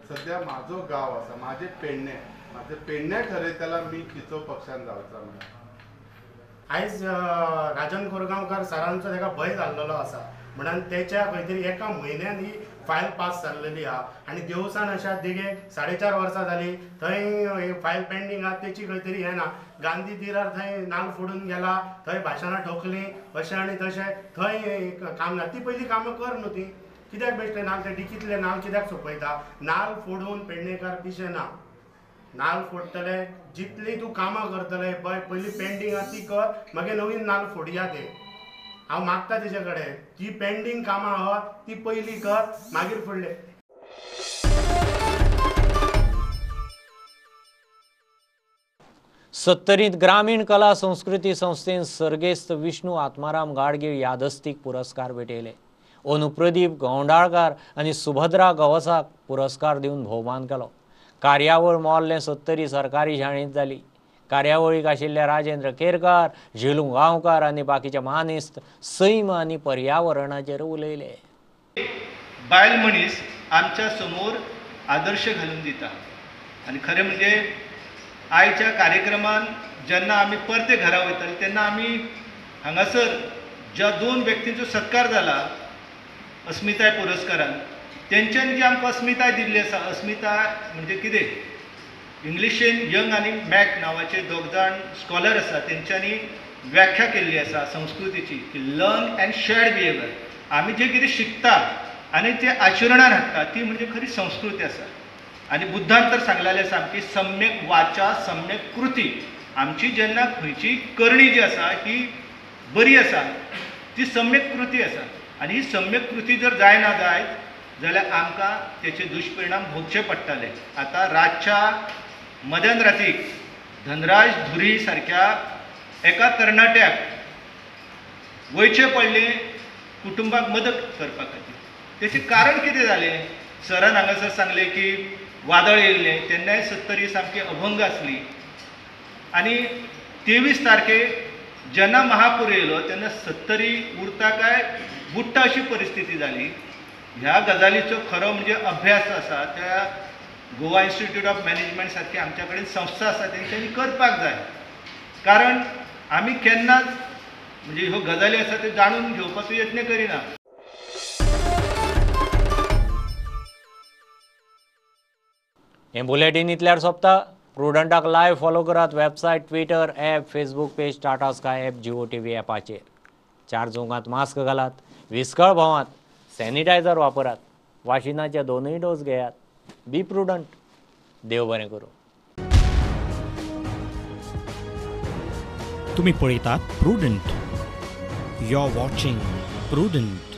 सध्या माझो गाव आसा, माझे पेडणे ठरयतला मी खंयचो पक्षान जावचा म्हणून. आयज राजन कोरगांवकार सरांचो ताका भंय जाल्लो आसा म्हणून त्याच्या खंयतरी एका म्हयन्यान ही फायल पास जाल्लेली आहा. आनी देवसान अशा देगे 4.5 वर्सां जाली थंय फायल पेंडींग आहा त्याची खंयतरी हें ना. गांधी तिरार थंय नांग फोडून गेला, थंय भाशणां ठोकली अशें आनी तशें. थंय काम ना, ती पयलीं कामां कर न्हू. ती कित्याक बेश्टे नाल ते डिकीतले नाल कित्याक सोंपयता? नाल फोडून पेडणेकार पिशे ना. नाल फोडटले जितली तूं कामां करतले पळय पयलीं पेंडींग आहा ती कर, मागीर नवीन नाल फोडया ते. हांव मागता तेजे कडेन जी पेंडींग कामां आहा ती पयलीं कर, मागीर फुडले. सत्तरीत ग्रामीण कला संस्कृती संस्थेन सर्गेस्त विष्णू आत्माराम गाडगीळ यादस्तीक पुरस्कार भेटयले. अनुप्रदीप गोंडाळकार आणि सुभद्रा गवसाक पुरस्कार दिवन भोवमान केलो. कार्यावळ मोर्ले 70 सरकारी शाळेंत जाली. कार्यावळीक आशिल्ले राजेंद्र केरकार, झेलू गांवकार आणि बाकीचे मानेस्त सैम आणि पर्यावरणाचेर उलयले. बायल मनीस आमच्या समोर आदर्श घालून दिता. आणि खरें म्हणजे आयच्या कार्यक्रमान जेन्ना आमी परते घरा वयताले तेन्ना आमी हांगासर ज्या 2 व्यक्तींचो सत्कार जाला अस्मिताय पुरस्कारान, तेंच्यांनी जी आमकां अस्मिताय दिल्ली आसा, अस्मिताय म्हणजे कितें, इंग्लिशेन यंग आनी मॅक नांवाचे 2 जाण स्कॉलर आसा, तेंच्यांनी व्याख्या केल्ली आसा संस्कृतीची की लर्न अँड शेअर्ड बिहेवियर. आमी जे कितें शिकता आनी ते आचरणान हाडटा ती म्हणजे खरी संस्कृती आसा. आनी बुद्धान तर सांगलेलें आसा की सम्यक वाचा सम्यक कृती. आमची जेन्ना खंयची करणी जी आसा ही बरी आसा ती सम्यक कृती आसा, आनी ही सम्यक कृती जर जायना जायत जाल्यार आमकां तेचे दुश्परिणाम भोगचे पडटले. आतां रातच्या मध्यान रातीक धनराज धुरी सारक्या एका तरणाट्याक वयचें पडलें कुटुंबाक मदत करपा खातीर. तेचें कारण कितें जालें? सरान हांगासर सांगलें की वादळ येयल्लें, तेन्नाय 70 सामकी अभंग आसली, आनी 23 तारखेक जेन्ना महापूर येयलो तेन्ना 70 उरता काय बुडटा अशी परिस्थिती जाली. ह्या गजालीचो खरो म्हणजे अभ्यास आसा त्या गोवा इन्स्टिट्यूट ऑफ मॅनेजमेंट सारखी आमच्या कडेन संस्था आसा तेंच्यांनी करपाक जाय. कारण आमी केन्नाच म्हणजे ह्यो गजाली आसा त्यो जाणून घेवपाचो यत्न करिना. हे बुलेटिन इतल्यार सोंपता. प्रुडंटाक लायव्ह फॉलो करात. Website, Twitter, app, Facebook page, Tata Sky app, Jio TV ॲपाचेर. 4 चौगांत मास्क घालात, विस्कळ भोंवात, सॅनिटायझर वापरात, वाशिनाचे 2 डोस घेयात. बी प्रुडंट. देव बरें करूं. तुम्ही पळयतात Prudent. You are watching prudent.